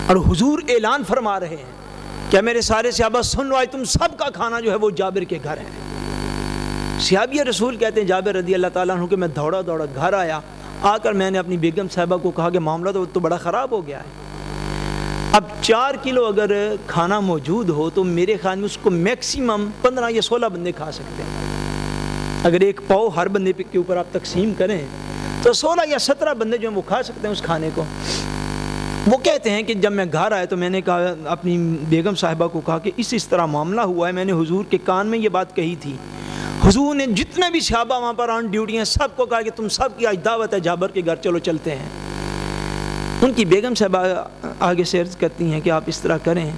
اور حضور اعلان فرما رہے ہیں کہ میرے سارے صحابہ سن لو، آج تم سب کا کھانا جو ہے وہ جابر کے گھر ہے۔ صحابی رسول کہتے ہیں جابر رضی اللہ تعالیٰ عنہ کہ میں دوڑا گھر آیا، آ کر میں نے اپنی بیگم صاحبہ کو کہا کہ معاملہ تو بڑا خراب ہو گیا ہے۔ اب 4 کلو اگر کھانا موجود ہو تو میرے خیال میں اس کو میکسیمم 15 یا 16 بندے کھا سکتے ہیں۔ اگر ایک پاؤ ہر بندے کے اوپر آپ تقسیم کریں تو 16 یا 17 بندے جو ہیں وہ کھا سکتے ہیں اس کھانے کو۔ وہ کہتے ہیں کہ جب میں گھر آیا تو میں نے کہا اپنی بیگم صاحبہ کو کہا کہ اس طرح معاملہ ہوا ہے، میں نے حضور کے کان میں یہ بات کہی تھی، حضور نے جتنے بھی صحابہ وہاں پر آن ڈیوٹی ہیں سب کو کہا کہ تم سب کی آج دعوت ہے جابر کے گھر، چلو چلتے ہیں۔ ان کی بیگم صاحب آگے سے عرض کرتی ہیں کہ آپ اس طرح کریں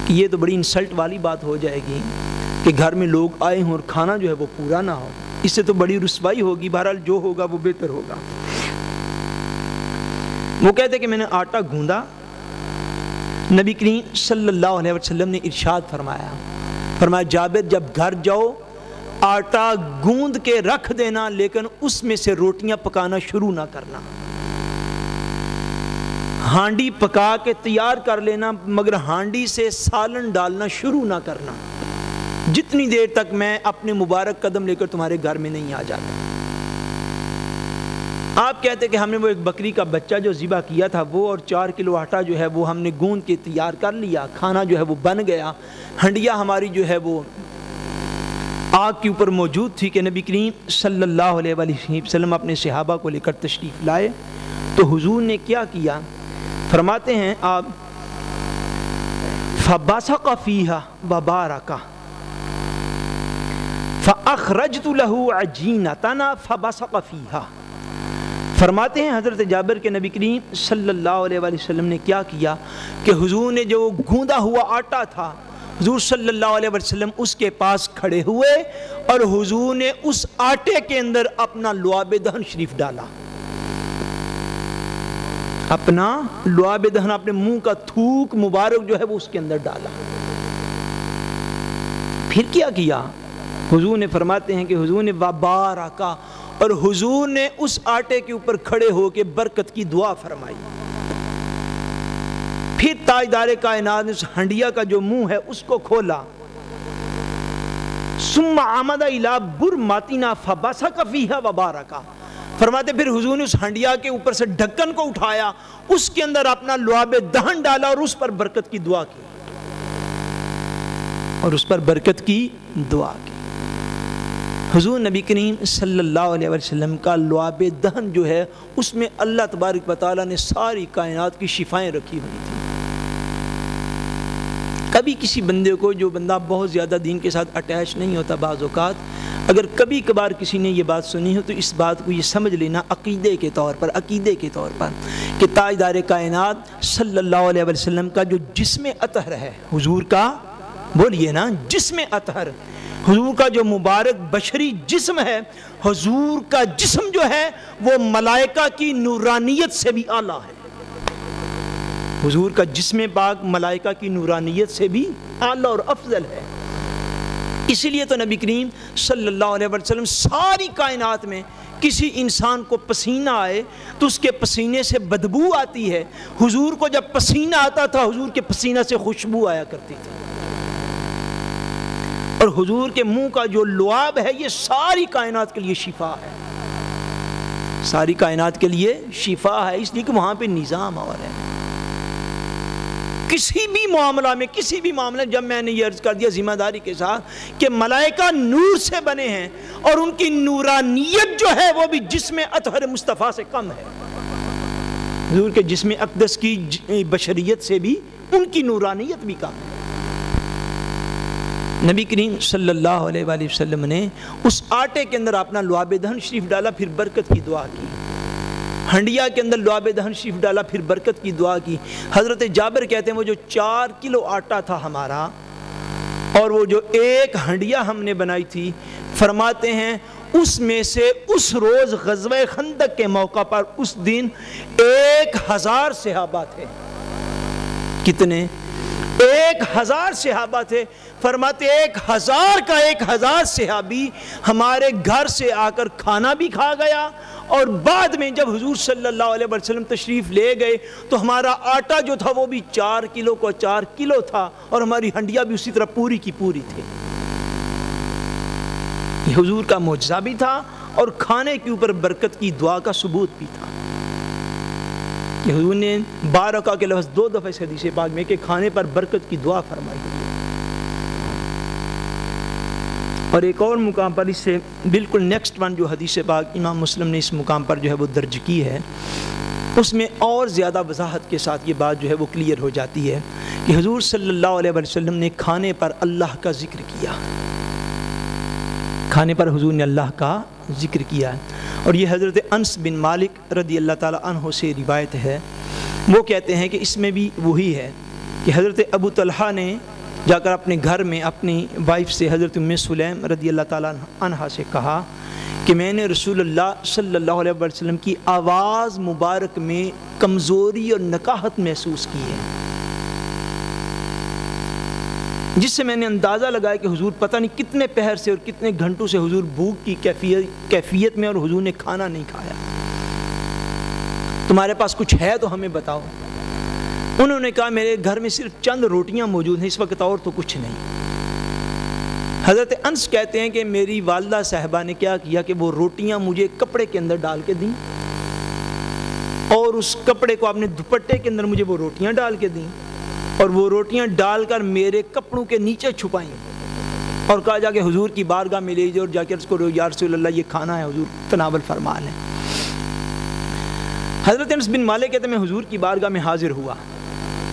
کہ یہ تو بڑی انسلٹ والی بات ہو جائے گی کہ گھر میں لوگ آئے ہوں اور کھانا جو ہے وہ پورا نہ ہو، اس سے تو بڑی رسوائی ہوگی، بہرحال جو ہوگا وہ بہتر ہوگا۔ وہ کہتے کہ میں نے آٹا گوندا، نبی کریم صلی اللہ علیہ وسلم نے ارشاد فرمایا جابر جب گھر جاؤ آٹا گوند کے رکھ دینا، لیکن اس میں سے روٹیاں پکانا شروع نہ کرنا، ہانڈی پکا کے تیار کر لینا مگر ہانڈی سے سالن ڈالنا شروع نہ کرنا جتنی دیر تک میں اپنے مبارک قدم لے کر تمہارے گھر میں نہیں آ جاتا۔ آپ کہتے کہ ہم نے وہ ایک بکری کا بچہ جو ذبح کیا تھا وہ اور 4 کلو آٹا جو ہے وہ ہم نے گوند کے تیار کر لیا، کھانا جو ہے وہ بن گیا، ہنڈیا ہماری جو ہے وہ آگ کے اوپر موجود تھی کہ نبی کریم صلی اللہ علیہ وسلم اپنے صحابہ کو لے کر تشریف لائے تو حضور نے کیا کیا؟ فرماتے ہیں آپ فَبَصَقَ فِيهَا وَبَارَكَ فَأَخْرَجْتُ لَهُ عَجِينَةً فَبَصَقَ فِيهَا۔ فرماتے ہیں حضرت جابر کے نبی کریم صلی اللہ علیہ وسلم نے کیا کیا کہ حضور نے جو گوندا ہوا آٹا تھا، حضور صلی اللہ علیہ وسلم اس کے پاس کھڑے ہوئے اور حضور نے اس آٹے کے اندر اپنا لعاب دہن شریف ڈالا، اپنا لعاب دہن، اپنے منہ کا تھوک مبارک جو ہے وہ اس کے اندر ڈالا۔ پھر کیا کیا؟ حضور نے فرماتے ہیں کہ حضور نے وبارکا، اور حضور نے اس آٹے کے اوپر کھڑے ہو کے برکت کی دعا فرمائی۔ پھر تاجدار کائنات نے اس ہنڈیا کا جو منہ ہے اس کو کھولا، ثم عمد الی برماتنا فبصق فیہا وبارکا۔ فرماتے پھر حضور نے اس ہنڈیا کے اوپر سے ڈھکن کو اٹھایا، اس کے اندر اپنا لعاب دہن ڈالا اور اس پر برکت کی دعا کی، اور اس پر برکت کی دعا کی۔ حضور نبی کریم صلی اللہ علیہ وسلم کا لعاب دہن جو ہے اس میں اللہ تبارک و تعالیٰ نے ساری کائنات کی شفائیں رکھی ہوئی تھیں۔ کبھی کسی بندے کو، جو بندہ بہت زیادہ دین کے ساتھ اٹیچ نہیں ہوتا، بعض اوقات اگر کبھی کبھار کسی نے یہ بات سنی ہو تو اس بات کو یہ سمجھ لینا عقیدے کے طور پر کہ تاجدار کائنات صلی اللہ علیہ وسلم کا جو جسم اطہر ہے، حضور کا بولیے نا جسم اطہر، حضور کا جو مبارک بشری جسم ہے، حضور کا جسم جو ہے وہ ملائکہ کی نورانیت سے بھی اعلیٰ ہے۔ حضور کا جسم پاک ملائکہ کی نورانیت سے بھی اعلیٰ اور افضل ہے۔ اسی لیے تو نبی کریم صلی اللہ علیہ وسلم ساری کائنات میں کسی انسان کو پسینہ آئے تو اس کے پسینے سے بدبو آتی ہے، حضور کو جب پسینہ آتا تھا حضور کے پسینہ سے خوشبو آیا کرتی تھی، اور حضور کے منہ کا جو لعاب ہے یہ ساری کائنات کے لیے شفا ہے، ساری کائنات کے لیے شفا ہے، اس لیے کہ وہاں پہ نظام اور ہے۔ کسی بھی معاملہ جب میں نے یہ عرض کر دیا ذمہ داری کے ساتھ کہ ملائکہ نور سے بنے ہیں اور ان کی نورانیت جو ہے وہ بھی جسم اطہر مصطفیٰ سے کم ہے، حضور کے جسم اقدس کی بشریت سے بھی ان کی نورانیت بھی کم ہے۔ نبی کریم صلی اللہ علیہ وآلہ وسلم نے اس آٹے کے اندر اپنا لعاب دہن شریف ڈالا، پھر برکت کی دعا کی، ہنڈیا کے اندر لعاب دہن شریف ڈالا، پھر برکت کی دعا کی۔ حضرت جابر کہتے ہیں وہ جو 4 کلو آٹا تھا ہمارا اور وہ جو 1 ہنڈیا ہم نے بنائی تھی، فرماتے ہیں اس میں سے اس روز غزوہ خندق کے موقع پر اس دن 1000 صحابہ تھے۔ کتنے؟ 1000 صحابہ تھے۔ فرماتے 1000 کا 1000 صحابی ہمارے گھر سے آ کر کھانا بھی کھا گیا، اور بعد میں جب حضور صلی اللہ علیہ وسلم تشریف لے گئے تو ہمارا آٹا جو تھا وہ بھی 4 کلو کو 4 کلو تھا، اور ہماری ہنڈیا بھی اسی طرح پوری کی پوری تھی۔ یہ حضور کا معجزہ بھی تھا اور کھانے کے اوپر برکت کی دعا کا ثبوت بھی تھا کہ حضور نے بارکہ کے لفظ 2 دفعہ اس حدیث پاک میں کہ کھانے پر برکت کی دعا فرمائی ہے۔ اور ایک اور مقام پر اس سے بالکل نیکسٹ ون جو حدیث پاک امام مسلم نے اس مقام پر جو ہے وہ درج کی ہے، اس میں اور زیادہ وضاحت کے ساتھ یہ بات جو ہے وہ کلیئر ہو جاتی ہے کہ حضور صلی اللہ علیہ وسلم نے کھانے پر اللہ کا ذکر کیا، کھانے پر حضور نے اللہ کا ذکر کیا ہے۔ اور یہ حضرت انس بن مالک رضی اللہ تعالی عنہ سے روایت ہے وہ کہتے ہیں کہ اس میں بھی وہی ہے کہ حضرت ابو طلحہ نے جا کر اپنے گھر میں اپنی وائف سے حضرت ام سلیم رضی اللہ تعالیٰ عنہا سے کہا کہ میں نے رسول اللہ صلی اللہ علیہ وسلم کی آواز مبارک میں کمزوری اور نکاہت محسوس کی ہے، جس سے میں نے اندازہ لگایا کہ حضور پتہ نہیں کتنے پہر سے اور کتنے گھنٹوں سے حضور بھوک کی کیفیت میں اور حضور نے کھانا نہیں کھایا، تمہارے پاس کچھ ہے تو ہمیں بتاؤ۔ انہوں نے کہا میرے گھر میں صرف چند روٹیاں موجود ہیں اس وقت، اور تو کچھ نہیں۔ حضرت انس کہتے ہیں کہ میری والدہ صاحبہ نے کیا کیا کہ وہ روٹیاں مجھے کپڑے کے اندر ڈال کے دیں، اور اس کپڑے کو اپنے دوپٹے کے اندر مجھے وہ روٹیاں ڈال کے دیں، اور وہ روٹیاں ڈال کر میرے کپڑوں کے نیچے چھپائیں، اور کہا جا کہ حضور کی بارگاہ میں لے جاؤ اور جا کے اس کو یا رسول اللہ یہ کھانا ہے حضور تناول فرما لیں۔ حضرت انس بن مالک کہتے ہیں میں حضور کی بارگاہ میں حاضر ہوا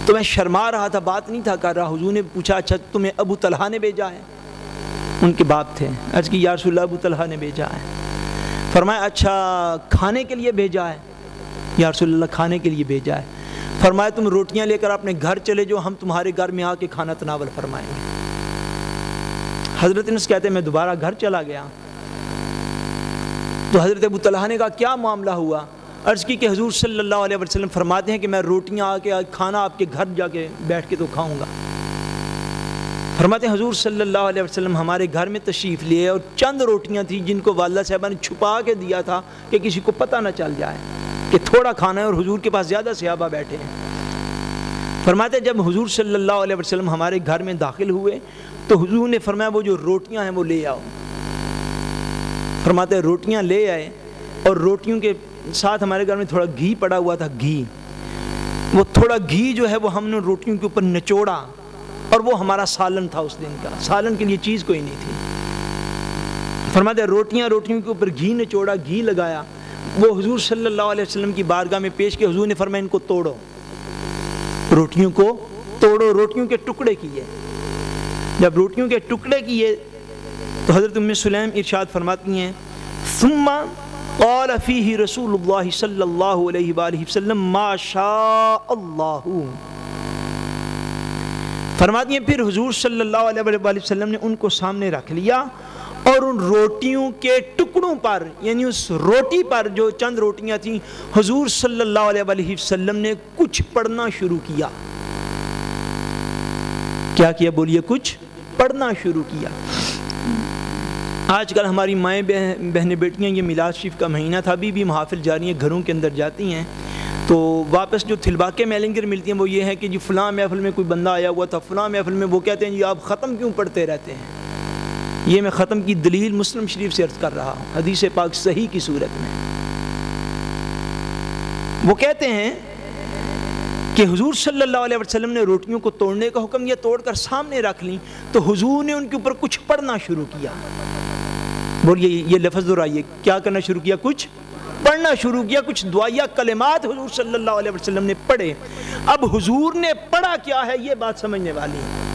تو میں شرما رہا تھا، بات نہیں تھا کر رہا۔ حضور نے پوچھا اچھا تمہیں ابو طلحہ نے بھیجا ہے؟ ان کے باپ تھے۔ عرض کی یا رسول اللہ ابو طلحہ نے بھیجا ہے۔ فرمایا اچھا کھانے کے لیے بھیجا ہے؟ یا رسول اللہ کھانے کے لیے بھیجا ہے۔ فرمایا تم روٹیاں لے کر اپنے گھر چلے جو، ہم تمہارے گھر میں آ کے کھانا تناول فرمائیں گے۔ حضرت انس کہتے ہیں میں دوبارہ گھر چلا گیا تو حضرت ابو طلحہ نے کہا کیا معاملہ ہوا؟ عرض کی کہ حضور صلی اللہ علیہ وسلم فرماتے ہیں کہ میں روٹیاں آ کے کھانا آپ کے گھر جا کے بیٹھ کے تو کھاؤں گا۔ فرماتے ہیں حضور صلی اللہ علیہ وسلم ہمارے گھر میں تشریف لیے، اور چند روٹیاں تھیں جن کو والدہ صاحبہ نے چھپا کے دیا تھا کہ کسی کو پتہ نہ چل جائے کہ تھوڑا کھانا ہے، اور حضور کے پاس زیادہ صحابہ بیٹھے ہیں۔ فرماتے ہیں جب حضور صلی اللہ علیہ وسلم ہمارے گھر میں داخل ہوئے تو حضور نے فرمایا وہ جو روٹیاں ہیں وہ لے آؤ۔ فرماتے ہیں روٹیاں لے آئے، اور روٹیوں کے ساتھ ہمارے گھر میں تھوڑا گھی پڑا ہوا تھا، گھی، وہ تھوڑا گھی جو ہے وہ ہم نے روٹیوں کے اوپر نچوڑا، اور وہ ہمارا سالن تھا اس دن کا، سالن کے لیے چیز کوئی نہیں تھی۔ فرماتے ہیں روٹیوں کے اوپر گھی نچوڑا، گھی لگایا، وہ حضور صلی اللہ علیہ وسلم کی بارگاہ میں پیش کیا۔ حضور نے فرمایا ان کو توڑو، روٹیوں کو توڑو، روٹیوں کے ٹکڑے کیے۔ جب روٹیوں کے ٹکڑے کیے تو حضرت ام سلیم ارشاد فرماتی ہیں ثم قال فیہ رسول اللہ صلی اللہ علیہ وآلہ وسلم ما شاء اللہ۔ فرماتی ہیں پھر حضور صلی اللہ علیہ وآلہ وسلم نے ان کو سامنے رکھ لیا، اور ان روٹیوں کے ٹکڑوں پر، یعنی اس روٹی پر جو چند روٹیاں تھیں، حضور صلی اللہ علیہ وآلہ وسلم نے کچھ پڑھنا شروع کیا۔ کیا کیا بولیے؟ کچھ پڑھنا شروع کیا۔ آج کل ہماری مائیں بہنیں بیٹیاں، یہ میلاد شریف کا مہینہ تھا، ابھی بھی محافل جاری ہیں، گھروں کے اندر جاتی ہیں تو واپس جو تھلباکے میلنگر ملتی ہیں وہ یہ ہے کہ جی فلاں محفل میں کوئی بندہ آیا ہوا تھا، فلاں محفل میں وہ کہتے ہیں جی آپ ختم کیوں پڑھتے رہتے ہیں؟ یہ میں ختم کی دلیل مسلم شریف سے عرض کر رہا ہوں، حدیث پاک صحیح کی صورت میں۔ وہ کہتے ہیں کہ حضور صلی اللہ علیہ وسلم نے روٹیوں کو توڑنے کا حکم دیا، توڑ کر سامنے رکھ لیں تو حضور نے ان کے اوپر کچھ پڑھنا شروع کیا۔ بولیے یہ لفظ دہرائیے، کیا کرنا شروع کیا؟ کچھ پڑھنا شروع کیا، کچھ دعائیہ کلمات حضور صلی اللہ علیہ وسلم نے پڑھے۔ اب حضور نے پڑھا کیا ہے یہ بات سمجھنے والی ہے۔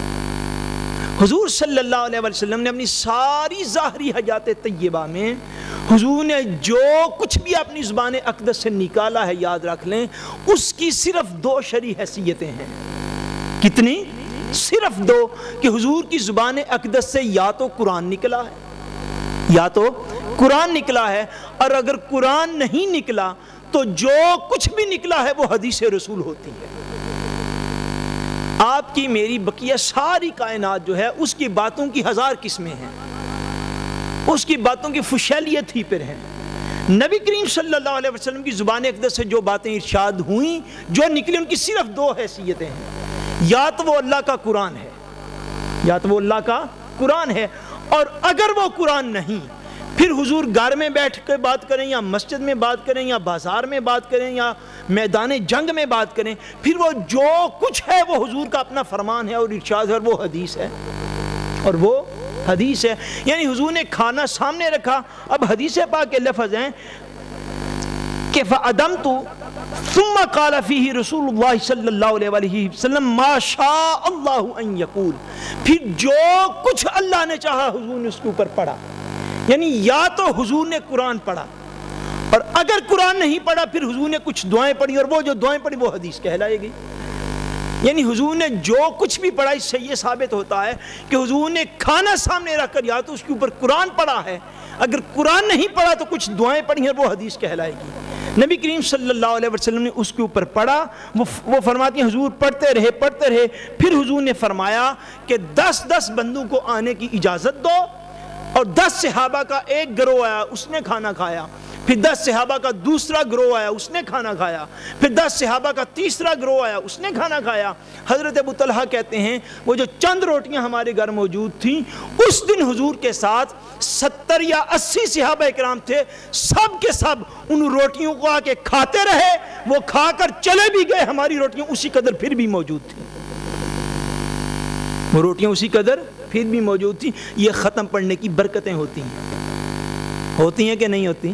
حضور صلی اللہ علیہ وسلم نے اپنی ساری ظاہری حاجات طیبہ میں حضور نے جو کچھ بھی اپنی زبان اقدس سے نکالا ہے، یاد رکھ لیں اس کی صرف 2 شرعی حیثیتیں ہیں۔ کتنی؟ صرف 2، کہ حضور کی زبان اقدس سے یا تو قرآن نکلا ہے، یا تو قرآن نکلا ہے، اور اگر قرآن نہیں نکلا تو جو کچھ بھی نکلا ہے وہ حدیث رسول ہوتی ہے۔ آپ کی میری بقیہ ساری کائنات جو ہے اس کی باتوں کی 1000 قسمیں ہیں، اس کی باتوں کی فشیلیت ہی پر ہے۔ نبی کریم صلی اللہ علیہ وسلم کی زبان اقدس سے جو باتیں ارشاد ہوئیں، جو نکلی، ان کی صرف 2 حیثیتیں ہیں، یا تو وہ اللہ کا قرآن ہے، یا تو وہ اللہ کا قرآن ہے، اور اگر وہ قرآن نہیں پھر حضور گھر میں بیٹھ کے بات کریں یا مسجد میں بات کریں یا بازار میں بات کریں یا میدان جنگ میں بات کریں، پھر وہ جو کچھ ہے وہ حضور کا اپنا فرمان ہے اور ارشاد ہے، اور وہ حدیث ہے، اور وہ حدیث ہے۔ یعنی حضور نے کھانا سامنے رکھا، اب حدیث پاک کے لفظ ہیں کہ فَأَدَمْتُ ثُمَّ قَالَ فِيهِ رسول اللہ صلی اللہ علیہ وآلہ وسلم ما شاء اللہ ان یقول، پھر جو کچھ اللہ نے چاہا حضور نے اس کے اوپر پڑھا۔ یعنی یا تو حضور نے قرآن پڑھا، اور اگر قرآن نہیں پڑھا پھر حضور نے کچھ دعائیں پڑھی اور وہ جو دعائیں پڑھی وہ حدیث کہلائے گی. یعنی حضور نے جو کچھ بھی پڑھا اس سے یہ ثابت ہوتا ہے کہ حضور نے کھانا سامنے رکھ کر یا تو اس کے اوپر قرآن پڑھا ہے, اگر قرآن نہیں پڑھا تو کچھ دعائیں پڑھی ہیں وہ حدیث کہلائے گی. نبی کریم صلی اللہ علیہ وسلم نے اس کے اوپر پڑھا, وہ فرماتی ہیں حضور پڑھتے رہے. پھر حضور نے فرمایا کہ 10 بندوں کو آنے کی اجازت دو, اور 10 صحابہ کا ایک گروہ آیا اس نے کھانا کھایا, پھر 10 صحابہ کا دوسرا گروہ آیا اس نے کھانا کھایا, پھر 10 صحابہ کا تیسرا گروہ آیا اس نے کھانا کھایا. حضرت ابو طلحہ کہتے ہیں وہ جو چند روٹیاں ہمارے گھر موجود تھیں اس دن حضور کے ساتھ 70 یا 80 صحابہ اکرام تھے, سب کے سب ان روٹیوں کو آ کے کھاتے رہے, وہ کھا کر چلے بھی گئے, ہماری روٹیاں اسی قدر پھر بھی موجود تھیں, وہ روٹیاں اسی قدر پھر بھی موجود تھیں. یہ ختم پڑھنے کی برکتیں ہوتی ہیں کہ نہیں ہوتی؟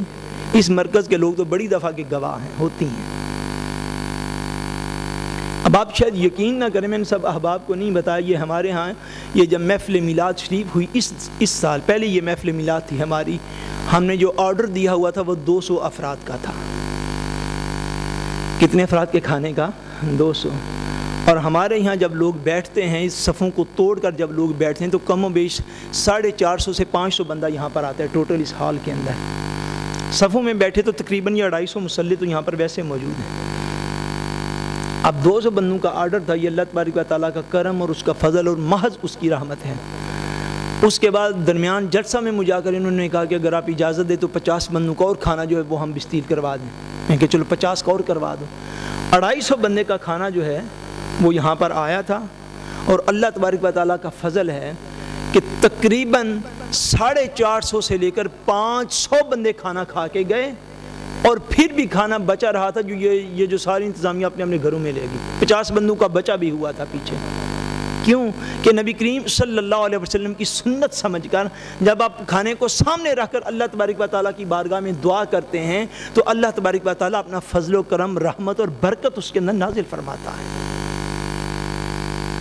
اس مرکز کے لوگ تو بڑی دفعہ کے گواہ ہیں, ہوتی ہیں. اب آپ شاید یقین نہ کریں, میں نے سب احباب کو نہیں بتایا, یہ ہمارے ہاں یہ جب محفل میلاد شریف ہوئی اس سال, پہلے یہ محفل میلاد تھی ہماری, ہم نے جو آرڈر دیا ہوا تھا وہ 200 افراد کا تھا. کتنے افراد کے کھانے کا؟ 200. اور ہمارے یہاں جب لوگ بیٹھتے ہیں اس صفوں کو توڑ کر جب لوگ بیٹھتے ہیں تو کم و بیش 450 سے 500 بندہ یہاں پر آتا ہے ٹوٹل اس ہال کے اندر. صفوں میں بیٹھے تو تقریباً یہ 250 مصلی تو یہاں پر ویسے موجود ہیں. اب 200 بندوں کا آرڈر تھا, یہ اللہ تبارک و تعالیٰ کا کرم اور اس کا فضل اور محض اس کی رحمت ہے. اس کے بعد درمیان جلسہ میں مجھا کر انہوں نے کہا کہ اگر آپ اجازت دیں تو 50 بندوں کا اور کھانا جو ہے وہ ہم بستیل کروا دیں. میں کہ چلو 50 کا اور کروا دو. 250 بندے کا کھانا جو ہے وہ یہاں پر آیا تھا, اور اللہ تبارک و تعالیٰ کا فضل ہے کہ تقریباً 450 سے لے کر 500 بندے کھانا کھا کے گئے, اور پھر بھی کھانا بچا رہا تھا جو یہ جو ساری انتظامیہ اپنے گھروں میں لے گی. 50 بندوں کا بچا بھی ہوا تھا پیچھے. کیوں کہ نبی کریم صلی اللہ علیہ وسلم کی سنت سمجھ کر جب آپ کھانے کو سامنے رکھ کر اللہ تبارک و تعالیٰ کی بارگاہ میں دعا کرتے ہیں تو اللہ تبارک و تعالیٰ اپنا فضل و کرم, رحمت اور برکت اس کے اندر نازل فرماتا ہے.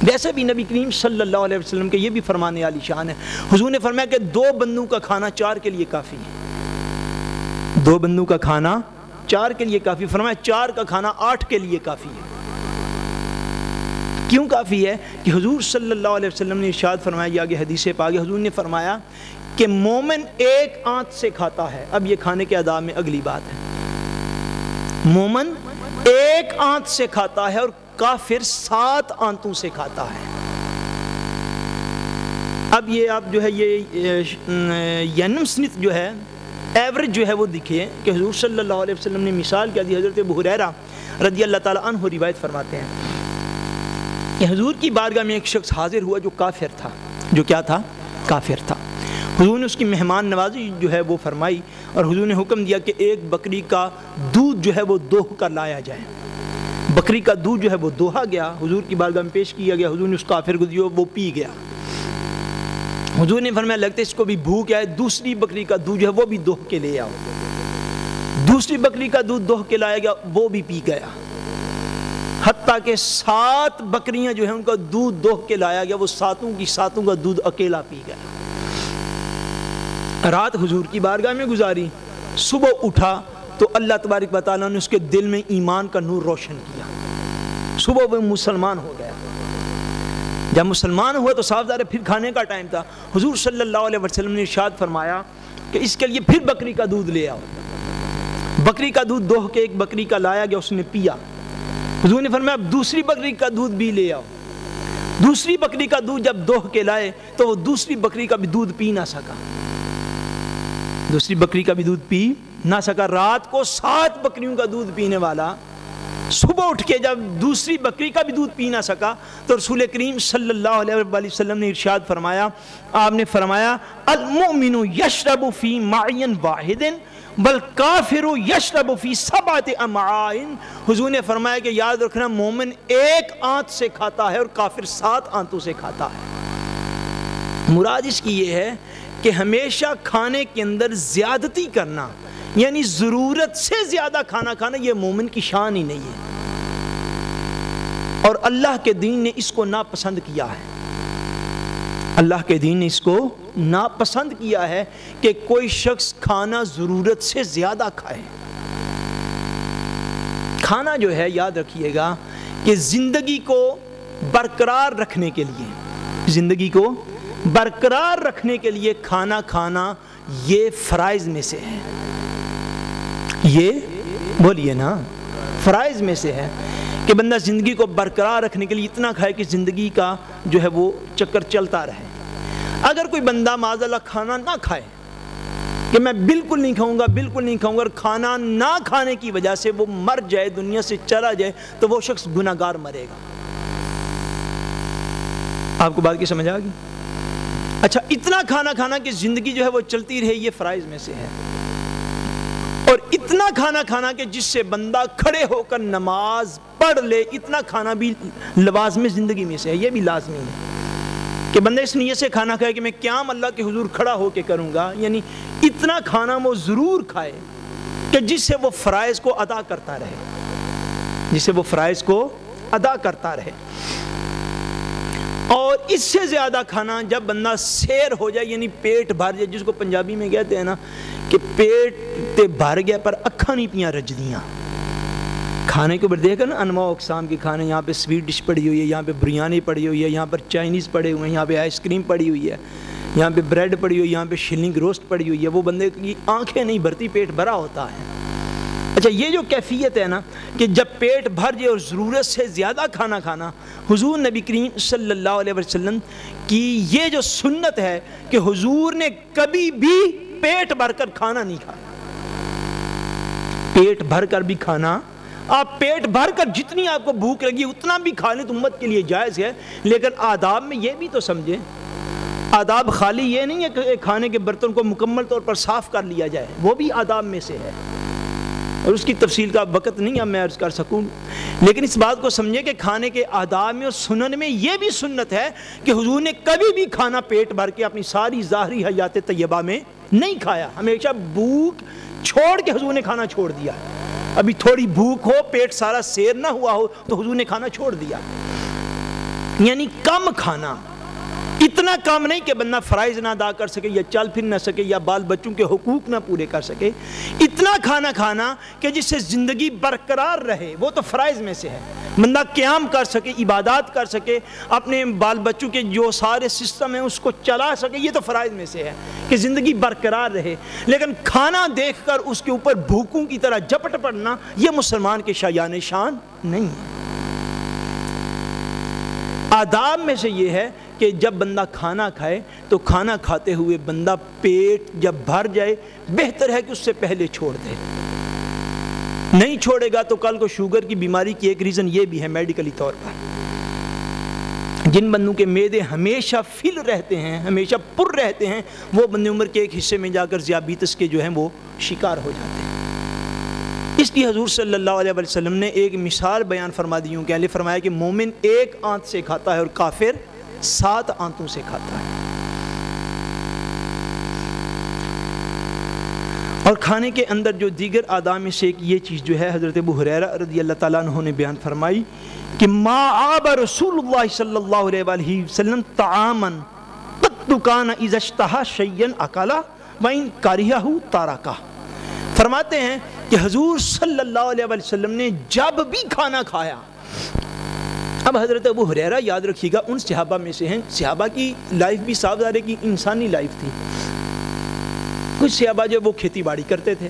ویسے بھی نبی کریم صلی اللہ علیہ وسلم کے یہ بھی فرمانے والی شان ہے. حضور نے فرمایا کہ 2 بندوں کا کھانا 4 کے لیے کافی ہے. 2 بندوں کا کھانا 4 کے لیے کافی. فرمایا 4 کا کھانا 8 کے لیے کافی ہے. کیوں کافی ہے؟ کہ حضور صلی اللہ علیہ وسلم نے ارشاد فرمایا, یہ آگے حدیث پاک, حضور نے فرمایا کہ مومن ایک آنت سے کھاتا ہے. اب یہ کھانے کے آداب میں اگلی بات ہے. مومن ایک آنت سے کھاتا ہے اور کافر 7 آنتوں سے کھاتا ہے. اب یہ آپ جو ہے یہ ینم سنت جو ہے ایوریج جو ہے وہ دیکھیے کہ حضور صلی اللہ علیہ وسلم نے مثال کیا دی. حضرت ابو ہریرہ رضی اللہ تعالیٰ عنہ روایت فرماتے ہیں کہ حضور کی بارگاہ میں ایک شخص حاضر ہوا جو کافر تھا. جو کیا تھا؟ کافر تھا. حضور نے اس کی مہمان نوازی جو ہے وہ فرمائی, اور حضور نے حکم دیا کہ ایک بکری کا دودھ جو ہے وہ دوہ کر لایا جائے. بکری کا دودھ جو ہے وہ دوہا گیا, حضور کی بارگاہ میں پیش کیا گیا. حضور نے اس کافر کو دیا, وہ پی گیا. حضور نے فرمایا لگتا ہے اس کو بھی بھوک ہے, دوسری بکری کا دودھ جو ہے وہ بھی دوہ کے لے آؤ. دوسری بکری کا دودھ دوہ کے لایا گیا, وہ بھی پی گیا. حتیٰ کہ 7 بکریاں جو ہیں ان کا دودھ دوہ کے لایا گیا, وہ 7 کی 7 کا دودھ اکیلا پی گیا. رات حضور کی بارگاہ میں گزاری, صبح اٹھا تو اللہ تبارک و تعالیٰ نے اس کے دل میں ایمان کا نور روشن کیا. صبح وہ مسلمان ہو گیا. جب مسلمان ہوا تو صاف ظاہر ہے پھر کھانے کا ٹائم تھا. حضور صلی اللہ علیہ وسلم نے ارشاد فرمایا کہ اس کے لیے پھر بکری کا دودھ لے آؤ. بکری کا دودھ دوہ کے ایک بکری کا لایا گیا, اس نے پیا. حضور نے فرمایا اب دوسری بکری کا دودھ بھی لے آؤ. دوسری بکری کا دودھ جب دوہ کے لائے تو وہ دوسری بکری کا بھی دودھ پی نہ سکا. دوسری بکری کا بھی دودھ پی نہ سکا. رات کو 7 بکریوں کا دودھ پینے والا صبح اٹھ کے جب دوسری بکری کا بھی دودھ پی نہ سکا تو رسول کریم صلی اللہ علیہ وسلم نے ارشاد فرمایا, آپ نے فرمایا المؤمن یشرب فی معی واحد والکافر یشرب فی 7 امعاء. حضور نے فرمایا کہ یاد رکھنا مومن ایک آنت سے کھاتا ہے اور کافر 7 آنتوں سے کھاتا ہے. مراد اس کی یہ ہے کہ ہمیشہ کھانے کے اندر زیادتی کرنا, یعنی ضرورت سے زیادہ کھانا کھانا, یہ مومن کی شان ہی نہیں ہے, اور اللہ کے دین نے اس کو ناپسند کیا ہے. اللہ کے دین نے اس کو ناپسند کیا ہے کہ کوئی شخص کھانا ضرورت سے زیادہ کھائے. کھانا جو ہے یاد رکھیے گا کہ زندگی کو برقرار رکھنے کے لیے، زندگی کو برقرار رکھنے کے لیے کھانا کھانا یہ فرائض میں سے ہے، یہ بولیے نا فرائض میں سے ہے کہ بندہ زندگی کو برقرار رکھنے کے لیے اتنا کھائے کہ زندگی کا جو ہے وہ چکر چلتا رہے۔ اگر کوئی بندہ معاذ اللہ کھانا نہ کھائے کہ میں بالکل نہیں کھاؤں گا، بالکل نہیں کھاؤں گا، اور کھانا نہ کھانے کی وجہ سے وہ مر جائے، دنیا سے چلا جائے، تو وہ شخص گناہ گار مرے گا۔ آپ کو بات کی سمجھ آ گئی؟ اچھا، اتنا کھانا کھانا کہ زندگی جو ہے وہ چلتی رہے، یہ فرائض میں سے ہے۔ اور اتنا کھانا کھانا کہ جس سے بندہ کھڑے ہو کر نماز پڑھ لے، اتنا کھانا بھی لوازم زندگی میں سے ہے، یہ بھی لازمی ہے کہ بندہ اس نیت سے کھانا کھائے کہ میں قیام اللہ کے حضور کھڑا ہو کے کروں گا، یعنی اتنا کھانا وہ ضرور کھائے کہ جس سے وہ فرائض کو ادا کرتا رہے، جس سے وہ فرائض کو ادا کرتا رہے۔ اور اس سے زیادہ کھانا جب بندہ سیر ہو جائے، یعنی پیٹ بھر جائے، جس کو پنجابی میں کہتے ہیں نا کہ پیٹ تے بھر گیا پر اکھاں نہیں پیاں رجدیاں۔ کھانے کے اوپر دیکھا نا انواع اقسام کے کھانے، یہاں پہ سویٹ ڈش پڑی ہوئی ہے، یہاں پہ بریانی پڑی ہوئی ہے، یہاں پر چائنیز پڑے ہوئے ہیں، یہاں پہ آئس کریم پڑی ہوئی ہے، یہاں پہ بریڈ پڑی ہوئی ہے، یہاں پہ شلنگ روسٹ پڑی ہوئی ہے، وہ بندے کی آنکھیں نہیں بھرتی، پیٹ بھرا ہوتا ہے۔ اچھا، یہ جو کیفیت ہے نا کہ جب پیٹ بھر جائے اور ضرورت سے زیادہ کھانا کھانا، حضور نبی کریم صلی اللہ علیہ وسلم کی یہ جو سنت ہے کہ حضور نے کبھی بھی پیٹ بھر کر کھانا نہیں کھایا، پیٹ بھر کر بھی کھانا، آپ پیٹ بھر کر جتنی آپ کو بھوک لگی اتنا بھی کھا لیں تو امت کے لیے جائز ہے، لیکن آداب میں یہ بھی تو سمجھیں، آداب خالی یہ نہیں ہے کہ کھانے کے برتن کو مکمل طور پر صاف کر لیا جائے، وہ بھی آداب میں سے ہے، اور اس کی تفصیل کا وقت نہیں اب میں عرض کر سکوں، لیکن اس بات کو سمجھے کہ کھانے کے آداب میں اور سنن میں یہ بھی سنت ہے کہ حضور نے کبھی بھی کھانا پیٹ بھر کے اپنی ساری ظاہری حیات طیبہ میں نہیں کھایا، ہمیشہ بھوک چھوڑ کے حضور نے کھانا چھوڑ دیا۔ ابھی تھوڑی بھوک ہو، پیٹ سارا سیر نہ ہوا ہو تو حضور نے کھانا چھوڑ دیا، یعنی کم کھانا، اتنا کام نہیں کہ بندہ فرائض نہ ادا کر سکے یا چل پھر نہ سکے یا بال بچوں کے حقوق نہ پورے کر سکے، اتنا کھانا کھانا کہ جس سے زندگی برقرار رہے، وہ تو فرائض میں سے ہے، بندہ قیام کر سکے، عبادات کر سکے، اپنے بال بچوں کے جو سارے سسٹم ہیں اس کو چلا سکے، یہ تو فرائض میں سے ہے کہ زندگی برقرار رہے، لیکن کھانا دیکھ کر اس کے اوپر بھوکوں کی طرح جپٹ پڑنا یہ مسلمان کے شایان شان نہیں ہے۔ آداب میں سے یہ ہے کہ جب بندہ کھانا کھائے تو کھانا کھاتے ہوئے بندہ پیٹ جب بھر جائے بہتر ہے کہ اس سے پہلے چھوڑ دے، نہیں چھوڑے گا تو کل کو شوگر کی بیماری کی ایک ریزن یہ بھی ہے میڈیکلی طور پر، جن بندوں کے معدے ہمیشہ فل رہتے ہیں، ہمیشہ پر رہتے ہیں، وہ بندے عمر کے ایک حصے میں جا کر ذیابیطس کے جو ہیں وہ شکار ہو جاتے ہیں۔ اس لیے حضور صلی اللہ علیہ وسلم نے ایک مثال بیان فرما دی، کہ علیہ فرمایا کہ مومن ایک آنت سے کھاتا ہے اور کافر 7 آنتوں سے کھاتا ہے۔ اور کھانے کے اندر جو دیگر آداب میں سے ایک یہ چیز جو ہے حضرت ابو ہریرہ رضی اللہ تعالیٰ عنہ نے بیان فرمائی کہ ما عاب رسول اللہ صلی اللہ علیہ وآلہ وسلم طعاما قد کان اذا اشتہى شیئا اکلا وان کرہہ ترکہ۔ فرماتے ہیں کہ حضور صلی اللہ علیہ وسلم نے جب بھی کھانا کھایا، اب حضرت ابو ہریرہ یاد رکھیے گا ان صحابہ میں سے ہیں، صحابہ کی لائف بھی صاف ظاہر ہے کہ انسانی لائف تھی، کچھ صحابہ جو وہ کھیتی باڑی کرتے تھے،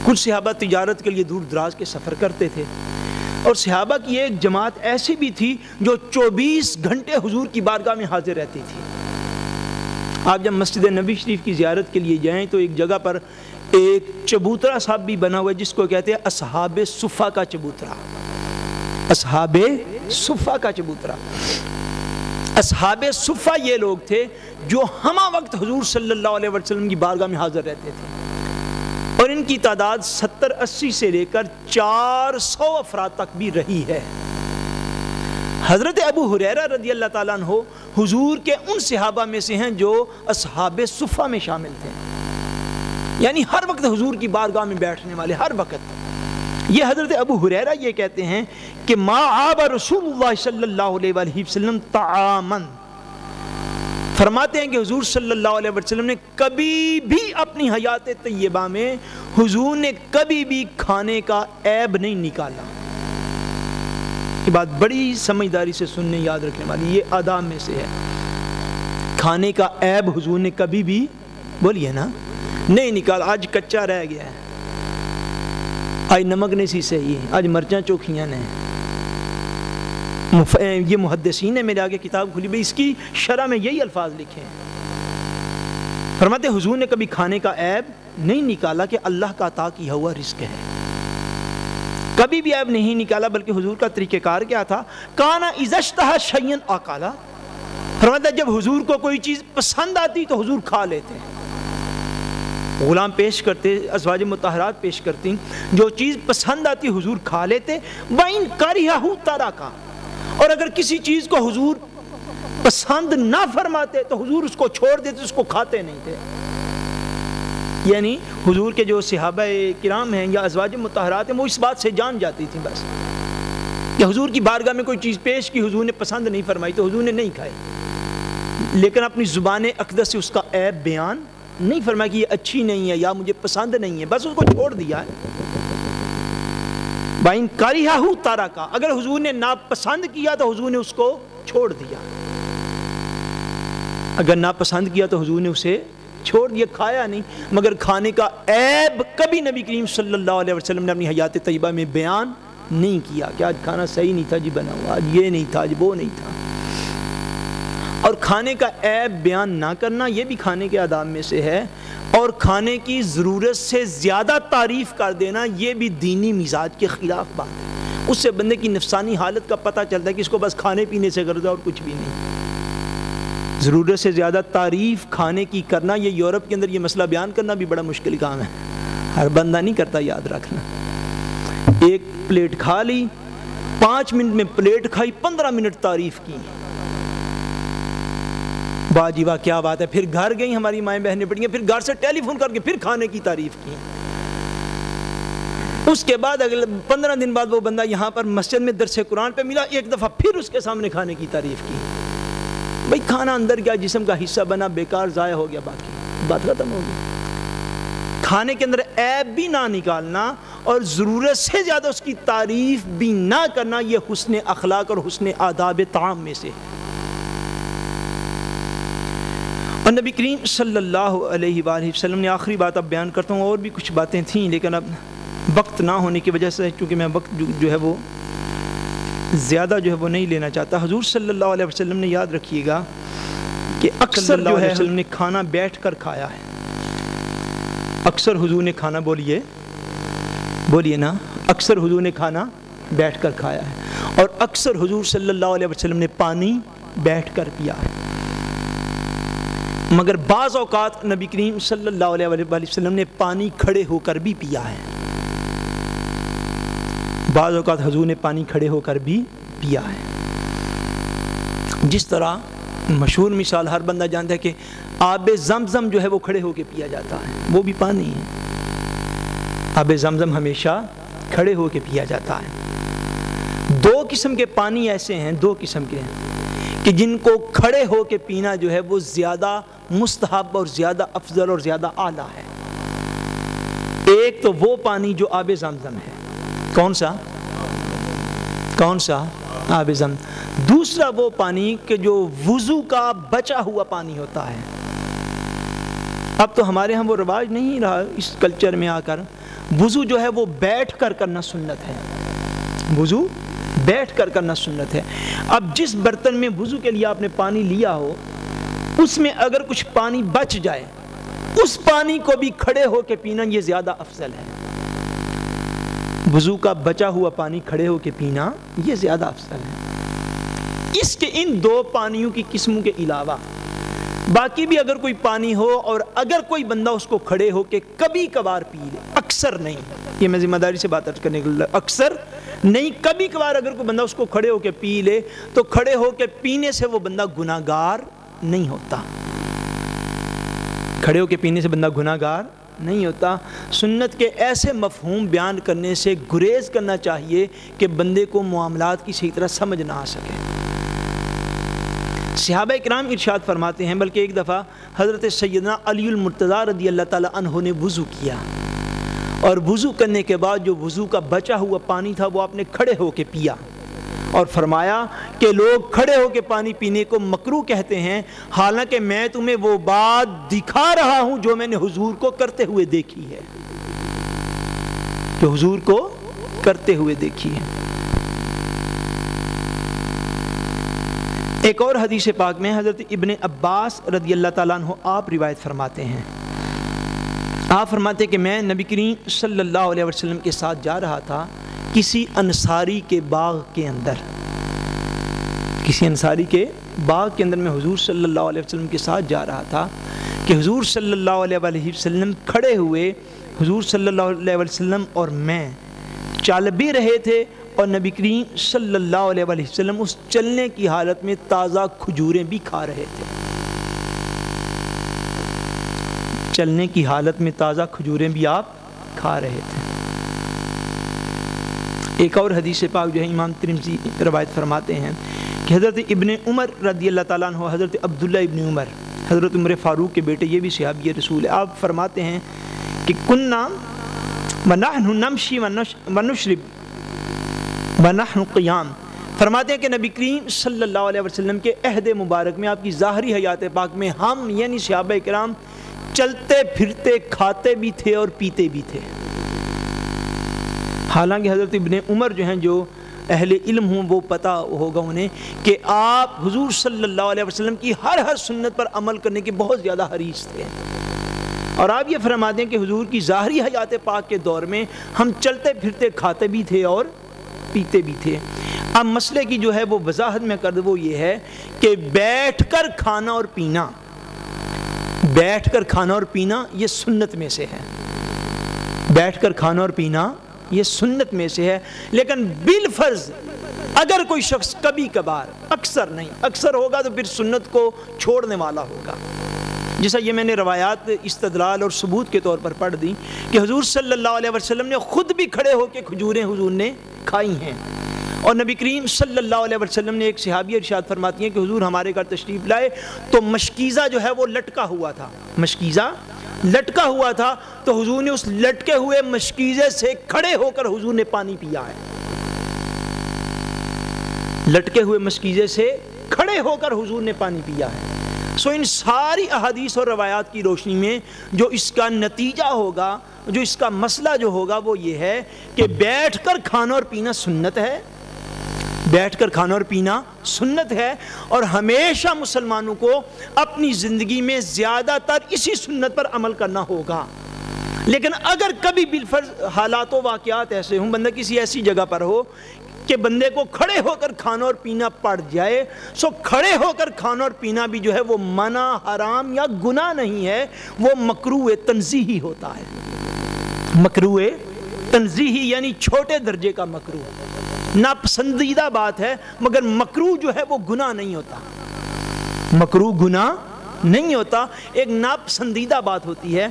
کچھ صحابہ تجارت کے لیے دور دراز کے سفر کرتے تھے، اور صحابہ کی ایک جماعت ایسی بھی تھی جو 24 گھنٹے حضور کی بارگاہ میں حاضر رہتی تھی۔ آپ جب مسجد نبی شریف کی زیارت کے لیے جائیں تو ایک جگہ پر ایک چبوترا صاحب بھی بنا ہوا ہے جس کو کہتے ہیں اصحاب صفہ کا چبوترا، اصحاب صفہ کا چبوترا۔ اصحاب صفہ یہ لوگ تھے جو ہمہ وقت حضور صلی اللہ علیہ وسلم کی بارگاہ میں حاضر رہتے تھے، اور ان کی تعداد 70-80 سے لے کر 400 افراد تک بھی رہی ہے۔ حضرت ابو ہریرہ رضی اللہ تعالیٰ عنہ حضور کے ان صحابہ میں سے ہیں جو اصحاب صفہ میں شامل تھے، یعنی ہر وقت حضور کی بارگاہ میں بیٹھنے والے، ہر وقت۔ یہ حضرت ابو ہریرہ یہ کہتے ہیں کہ ما عاب رسول اللہ صلی اللہ علیہ وسلم طعاما، فرماتے ہیں کہ حضور صلی اللہ علیہ وسلم نے کبھی بھی اپنی حیات طیبہ میں حضور نے کبھی بھی کھانے کا عیب نہیں نکالا. یہ بات بڑی سمجھداری سے سننے یاد رکھنے والی، یہ آداب میں سے ہے. کھانے کا عیب حضور نے کبھی بھی بولیے نا نہیں نکالا. آج کچا رہ گیا ہے، آج نمک نہیں سی صحیح ہے، آج مرچاں چوکھیاں نے. یہ محدثین نے میرے آگے کتاب کھلی بھئی اس کی شرح میں یہی الفاظ لکھے ہیں. فرماتے حضور نے کبھی کھانے کا عیب نہیں نکالا کہ اللہ کا عطا کیا ہوا رزق ہے، کبھی بھی عیب نہیں نکالا. بلکہ حضور کا طریقہ کار کیا تھا؟ کانا اذا اشتہا شیئا اکلا. فرماتا جب حضور کو کوئی چیز پسند آتی تو حضور کھا لیتے. غلام پیش کرتے، ازواج مطہرات پیش کرتی، جو چیز پسند آتی حضور کھا لیتے. وَإِن كَرِهَهُ تَرَكَ. اور اگر کسی چیز کو حضور پسند نہ فرماتے تو حضور اس کو چھوڑ دیتے، اس کو کھاتے نہیں تھے. یعنی حضور کے جو صحابہ کرام ہیں یا ازواج مطہرات ہیں وہ اس بات سے جان جاتی تھیں بس کہ حضور کی بارگاہ میں کوئی چیز پیش کی، حضور نے پسند نہیں فرمائی تو حضور نے نہیں کھائی. لیکن اپنی زبان اقدس سے اس کا عیب بیان نہیں فرمایا کہ یہ اچھی نہیں ہے یا مجھے پسند نہیں ہے، بس اس کو چھوڑ دیا ہے. بائن کریہہ ترکا. اگر حضور نے ناپسند کیا تو حضور نے اس کو چھوڑ دیا، اگر ناپسند کیا تو حضور نے اسے چھوڑ دیا، کھایا نہیں. مگر کھانے کا عیب کبھی نبی کریم صلی اللہ علیہ وسلم نے اپنی حیات طیبہ میں بیان نہیں کیا کہ آج کھانا صحیح نہیں تھا جی بنا ہوا، آج یہ نہیں تھا، آج وہ نہیں تھا. اور کھانے کا عیب بیان نہ کرنا یہ بھی کھانے کے آداب میں سے ہے. اور کھانے کی ضرورت سے زیادہ تعریف کر دینا یہ بھی دینی مزاج کے خلاف بات ہے. اس سے بندے کی نفسانی حالت کا پتہ چلتا ہے کہ اس کو بس کھانے پینے سے غرض ہے اور کچھ بھی نہیں. ضرورت سے زیادہ تعریف کھانے کی کرنا، یہ یورپ کے اندر یہ مسئلہ بیان کرنا بھی بڑا مشکل کام ہے، ہر بندہ نہیں کرتا. یاد رکھنا، ایک پلیٹ کھا لی، 5 منٹ میں پلیٹ کھائی، 15 منٹ تعریف کی، واہ جی واہ کیا بات ہے. پھر گھر گئی ہماری مائیں بہنیں پڑی ہیں، پھر گھر سے ٹیلی فون کر کے پھر کھانے کی تعریف کی. اس کے بعد اگلے 15 دن بعد وہ بندہ یہاں پر مسجد میں درس قرآن پہ ملا، ایک دفعہ پھر اس کے سامنے کھانے کی تعریف کی. بھئی کھانا اندر گیا، جسم کا حصہ بنا، بیکار ضائع ہو گیا، باقی بات ختم ہو گئی. کھانے کے اندر عیب بھی نہ نکالنا اور ضرورت سے زیادہ اس کی تعریف بھی نہ کرنا یہ حسن اخلاق اور حسن آداب طعام میں سے ہے. اور نبی کریم صلی اللہ علیہ وآلہ وسلم نے آخری بات اب بیان کرتا ہوں، اور بھی کچھ باتیں تھیں لیکن اب وقت نہ ہونے کی وجہ سے چونکہ میں وقت جو ہے وہ زیادہ جو ہے وہ نہیں لینا چاہتا. حضور صلی اللہ علیہ وسلم نے یاد رکھیے گا کہ اکثر جو ہے وسلم نے کھانا بیٹھ کر کھایا ہے. اکثر حضور نے کھانا بولیے نا، اکثر حضور نے کھانا بیٹھ کر کھایا ہے. اور اکثر حضور صلی اللہ علیہ وسلم نے پانی بیٹھ کر پیا ہے. مگر بعض اوقات نبی کریم صلی اللہ علیہ وسلم نے پانی کھڑے ہو کر بھی پیا ہے. بعض اوقات حضور نے پانی کھڑے ہو کر بھی پیا ہے. جس طرح مشہور مثال ہر بندہ جانتا ہے کہ آب زمزم جو ہے وہ کھڑے ہو کے پیا جاتا ہے، وہ بھی پانی ہے. آب زمزم ہمیشہ کھڑے ہو کے پیا جاتا ہے. 2 قسم کے پانی ایسے ہیں، 2 قسم کے ہیں کہ جن کو کھڑے ہو کے پینا جو ہے وہ زیادہ مستحب اور زیادہ افضل اور زیادہ اعلیٰ ہے. ایک تو وہ پانی جو آب زمزم ہے، کون سا آب زمزم. دوسرا وہ پانی کہ جو وضو کا بچا ہوا پانی ہوتا ہے. اب تو ہمارے ہاں وہ رواج نہیں رہا اس کلچر میں آ کر. وضو جو ہے وہ بیٹھ کر کرنا سنت ہے، وضو بیٹھ کر کرنا سنت ہے. اب جس برتن میں وضو کے لیے آپ نے پانی لیا ہو اس میں اگر کچھ پانی بچ جائے اس پانی کو بھی کھڑے ہو کے پینا یہ زیادہ افضل ہے. وضو کا بچا ہوا پانی کھڑے ہو کے پینا یہ زیادہ افضل ہے. اس کے ان 2 پانیوں کی قسموں کے علاوہ باقی بھی اگر کوئی پانی ہو اور اگر کوئی بندہ اس کو کھڑے ہو کے کبھی کبھار پی لے، اکثر نہیں، یہ میں ذمہ داری سے بات کرنے کے لیے، اکثر نہیں، کبھی کبھار اگر کوئی بندہ اس کو کھڑے ہو کے پی لے تو کھڑے ہو کے پینے سے وہ بندہ گناہگار نہیں ہوتا. کھڑے ہو کے پینے سے بندہ گناہگار نہیں ہوتا. سنت کے ایسے مفہوم بیان کرنے سے گریز کرنا چاہیے کہ بندے کو معاملات کی صحیح طرح سمجھ نہ آ سکے. صحابہ اکرام ارشاد فرماتے ہیں بلکہ ایک دفعہ حضرت سیدنا علی المرتضیٰ رضی اللہ تعالیٰ عنہ نے وضو کیا، اور وضو کرنے کے بعد جو وضو کا بچا ہوا پانی تھا وہ آپ نے کھڑے ہو کے پیا، اور فرمایا کہ لوگ کھڑے ہو کے پانی پینے کو مکروہ کہتے ہیں، حالانکہ میں تمہیں وہ بات دکھا رہا ہوں جو میں نے حضور کو کرتے ہوئے دیکھی ہے، جو حضور کو کرتے ہوئے دیکھی ہے۔ ایک اور حدیث پاک میں حضرت ابن عباس رضی اللہ تعالیٰ عنہ آپ روایت فرماتے ہیں، آپ فرماتے ہیں کہ میں نبی کریم صلی اللہ علیہ وسلم کے ساتھ جا رہا تھا کسی انصاری کے باغ کے اندر، کسی انصاری کے باغ کے اندر میں حضور صلی اللہ علیہ وسلم کے ساتھ جا رہا تھا کہ حضور صلی اللہ علیہ وسلم کھڑے ہوئے، حضور صلی اللہ علیہ وسلم اور میں چل بھی رہے تھے، اور نبی کریم صلی اللہ علیہ وسلم اس چلنے کی حالت میں تازہ کھجوریں بھی کھا رہے تھے، چلنے کی حالت میں تازہ کھجوریں بھی آپ کھا رہے تھے۔ ایک اور حدیث پاک جو ہے امام ترمذی روایت فرماتے ہیں کہ حضرت ابن عمر رضی اللہ تعالیٰ عنہ، حضرت عبداللہ ابن عمر، حضرت عمر فاروق کے بیٹے، یہ بھی صحابی رسول ہے، آپ فرماتے ہیں کہ کننا ونحن نمشی ونشرب ونحن قیام، فرماتے ہیں کہ نبی کریم صلی اللہ علیہ وسلم کے عہد مبارک میں، آپ کی ظاہری حیات پاک میں، ہم یعنی صحابہ کرام چلتے پھرتے کھاتے بھی تھے اور پیتے بھی تھے۔ حالانکہ حضرت ابن عمر جو ہیں، جو اہل علم ہوں وہ پتہ ہوگا انہیں کہ آپ حضور صلی اللہ علیہ وسلم کی ہر سنت پر عمل کرنے کے بہت زیادہ حریص تھے، اور آپ یہ فرماتے ہیں کہ حضور کی ظاہری حیات پاک کے دور میں ہم چلتے پھرتے کھاتے بھی تھے اور پیتے بھی تھے۔ اب مسئلے کی جو ہے وہ وضاحت میں کر دوں، وہ یہ ہے کہ بیٹھ کر کھانا اور پینا، بیٹھ کر کھانا اور پینا یہ سنت میں سے ہے، بیٹھ کر کھانا اور پینا یہ سنت میں سے ہے، لیکن بالفرض اگر کوئی شخص کبھی کبھار، اکثر نہیں، اکثر ہوگا تو پھر سنت کو چھوڑنے والا ہوگا، جیسا یہ میں نے روایات استدلال اور ثبوت کے طور پر پڑھ دی کہ حضور صلی اللہ علیہ وسلم نے خود بھی کھڑے ہو کے کھجوریں حضور نے کھائی ہیں، اور نبی کریم صلی اللہ علیہ وسلم نے، ایک صحابی ارشاد فرماتی ہیں کہ حضور ہمارے گھر تشریف لائے تو مشکیزہ جو ہے وہ لٹکا ہوا تھا، مشکیزہ لٹکا ہوا تھا، تو حضور نے اس لٹکے ہوئے مشکیزے سے کھڑے ہو کر حضور نے پانی پیا ہے، لٹکے ہوئے مشکیزے سے کھڑے ہو کر حضور نے پانی پیا ہے۔ سو ان ساری احادیث اور روایات کی روشنی میں جو اس کا نتیجہ ہوگا، جو اس کا مسئلہ جو ہوگا وہ یہ ہے کہ بیٹھ کر کھانا اور پینا سنت ہے، بیٹھ کر کھانا اور پینا سنت ہے، اور ہمیشہ مسلمانوں کو اپنی زندگی میں زیادہ تر اسی سنت پر عمل کرنا ہوگا۔ لیکن اگر کبھی بالفرض حالات و واقعات ایسے ہوں، بندہ کسی ایسی جگہ پر ہو کہ بندے کو کھڑے ہو کر کھانا اور پینا پڑ جائے، سو کھڑے ہو کر کھانا اور پینا بھی جو ہے وہ منع، حرام یا گناہ نہیں ہے، وہ مکروہ تنزیہی ہوتا ہے، مکروہ تنزیہی یعنی چھوٹے درجے کا مکروہ، ناپسندیدہ بات ہے، مگر مکروہ جو ہے وہ گناہ نہیں ہوتا، مکروہ گناہ نہیں ہوتا، ایک ناپسندیدہ بات ہوتی ہے۔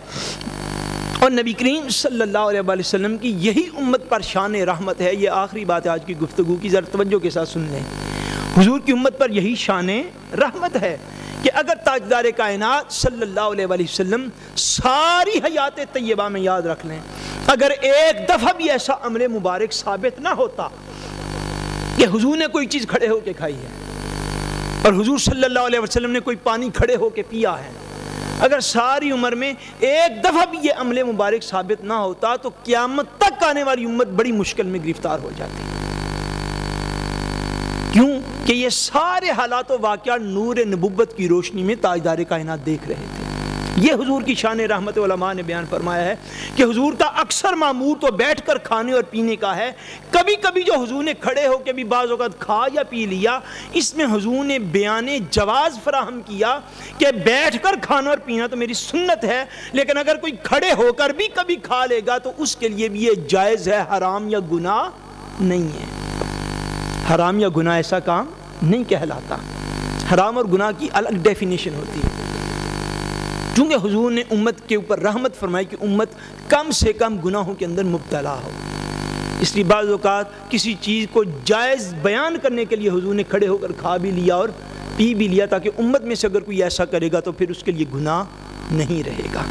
اور نبی کریم صلی اللہ علیہ وسلم کی یہی امت پر شان رحمت ہے، یہ آخری بات ہے آج کی گفتگو کی، ذرا توجہ کے ساتھ سن لیں، حضور کی امت پر یہی شان رحمت ہے کہ اگر تاجدار کائنات صلی اللہ علیہ وسلم ساری حیات طیبہ میں یاد رکھ لیں، اگر ایک دفعہ بھی ایسا عمل مبارک ثابت نہ ہوتا کہ حضور نے کوئی چیز کھڑے ہو کے کھائی ہے اور حضور صلی اللہ علیہ وسلم نے کوئی پانی کھڑے ہو کے پیا ہے، اگر ساری عمر میں ایک دفعہ بھی یہ عمل مبارک ثابت نہ ہوتا تو قیامت تک آنے والی امت بڑی مشکل میں گرفتار ہو جاتی۔ کیوں کہ یہ سارے حالات و واقعات نور نبوت کی روشنی میں تاجدار کائنات دیکھ رہے تھے۔ یہ حضور کی شان رحمت علماء نے بیان فرمایا ہے کہ حضور کا اکثر معمول تو بیٹھ کر کھانے اور پینے کا ہے، کبھی کبھی جو حضور نے کھڑے ہو کے بھی بعض اوقات کھا یا پی لیا، اس میں حضور نے بیان جواز فراہم کیا کہ بیٹھ کر کھانا اور پینا تو میری سنت ہے، لیکن اگر کوئی کھڑے ہو کر بھی کبھی کھا لے گا تو اس کے لیے بھی یہ جائز ہے، حرام یا گناہ نہیں ہے، حرام یا گناہ ایسا کام نہیں کہلاتا، حرام اور گناہ کی الگ ڈیفینیشن ہوتی ہے۔ چونکہ حضور نے امت کے اوپر رحمت فرمائی کہ امت کم سے کم گناہوں کے اندر مبتلا ہو، اس لیے بعض اوقات کسی چیز کو جائز بیان کرنے کے لیے حضور نے کھڑے ہو کر کھا بھی لیا اور پی بھی لیا تاکہ امت میں سے اگر کوئی ایسا کرے گا تو پھر اس کے لیے گناہ نہیں رہے گا۔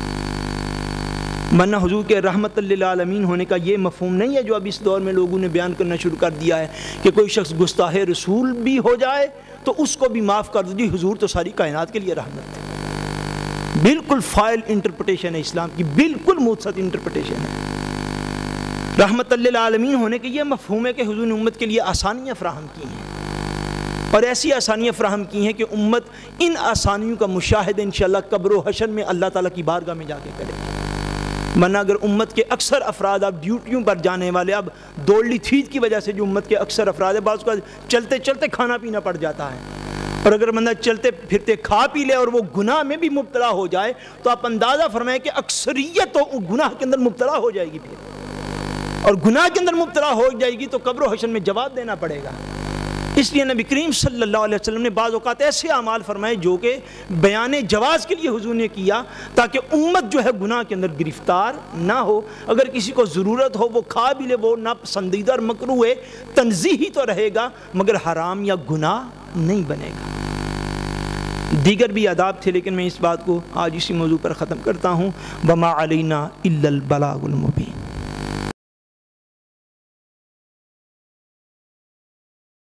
ورنہ حضور کے رحمت للعالمین ہونے کا یہ مفہوم نہیں ہے جو اب اس دور میں لوگوں نے بیان کرنا شروع کر دیا ہے کہ کوئی شخص گستاخ رسول بھی ہو جائے تو اس کو بھی معاف کر دو، جی حضور تو ساری کائنات کے لیے رحمت ہے۔ بالکل فائل انٹرپریٹیشن ہے اسلام کی، بالکل متسط انٹرپریٹیشن ہے۔ رحمت للعالمین ہونے کے یہ مفہوم ہے کہ حضور نے امت کے لیے آسانیاں فراہم کی ہیں، اور ایسی آسانیاں فراہم کی ہیں کہ امت ان آسانیوں کا مشاہدہ انشاءاللہ قبر و حشر میں اللہ تعالیٰ کی بارگاہ میں جا کے کرے گی۔ ورنہ اگر امت کے اکثر افراد اب ڈیوٹیوں پر جانے والے، اب دوڑلی تھیت کی وجہ سے جو امت کے اکثر افراد ہیں، بعض کو چلتے چلتے کھانا پینا پڑ جاتا ہے، اور اگر بندہ چلتے پھرتے کھا پی لے اور وہ گناہ میں بھی مبتلا ہو جائے تو آپ اندازہ فرمائیں کہ اکثریت تو گناہ کے اندر مبتلا ہو جائے گی، پھر اور گناہ کے اندر مبتلا ہو جائے گی تو قبر و حشر میں جواب دینا پڑے گا۔ اس لیے نبی کریم صلی اللہ علیہ وسلم نے بعض اوقات ایسے اعمال فرمائے جو کہ بیان جواز کے لیے حضور نے کیا تاکہ امت جو ہے گناہ کے اندر گرفتار نہ ہو۔ اگر کسی کو ضرورت ہو وہ کھا بھی لے، وہ ناپسندیدہ اور مکروہ ہے، تنزیہی تو رہے گا مگر حرام یا گناہ نہیں بنے گا۔ دیگر بھی آداب تھے لیکن میں اس بات کو آج اسی موضوع پر ختم کرتا ہوں۔ وما علینا الا البلاغ المبین۔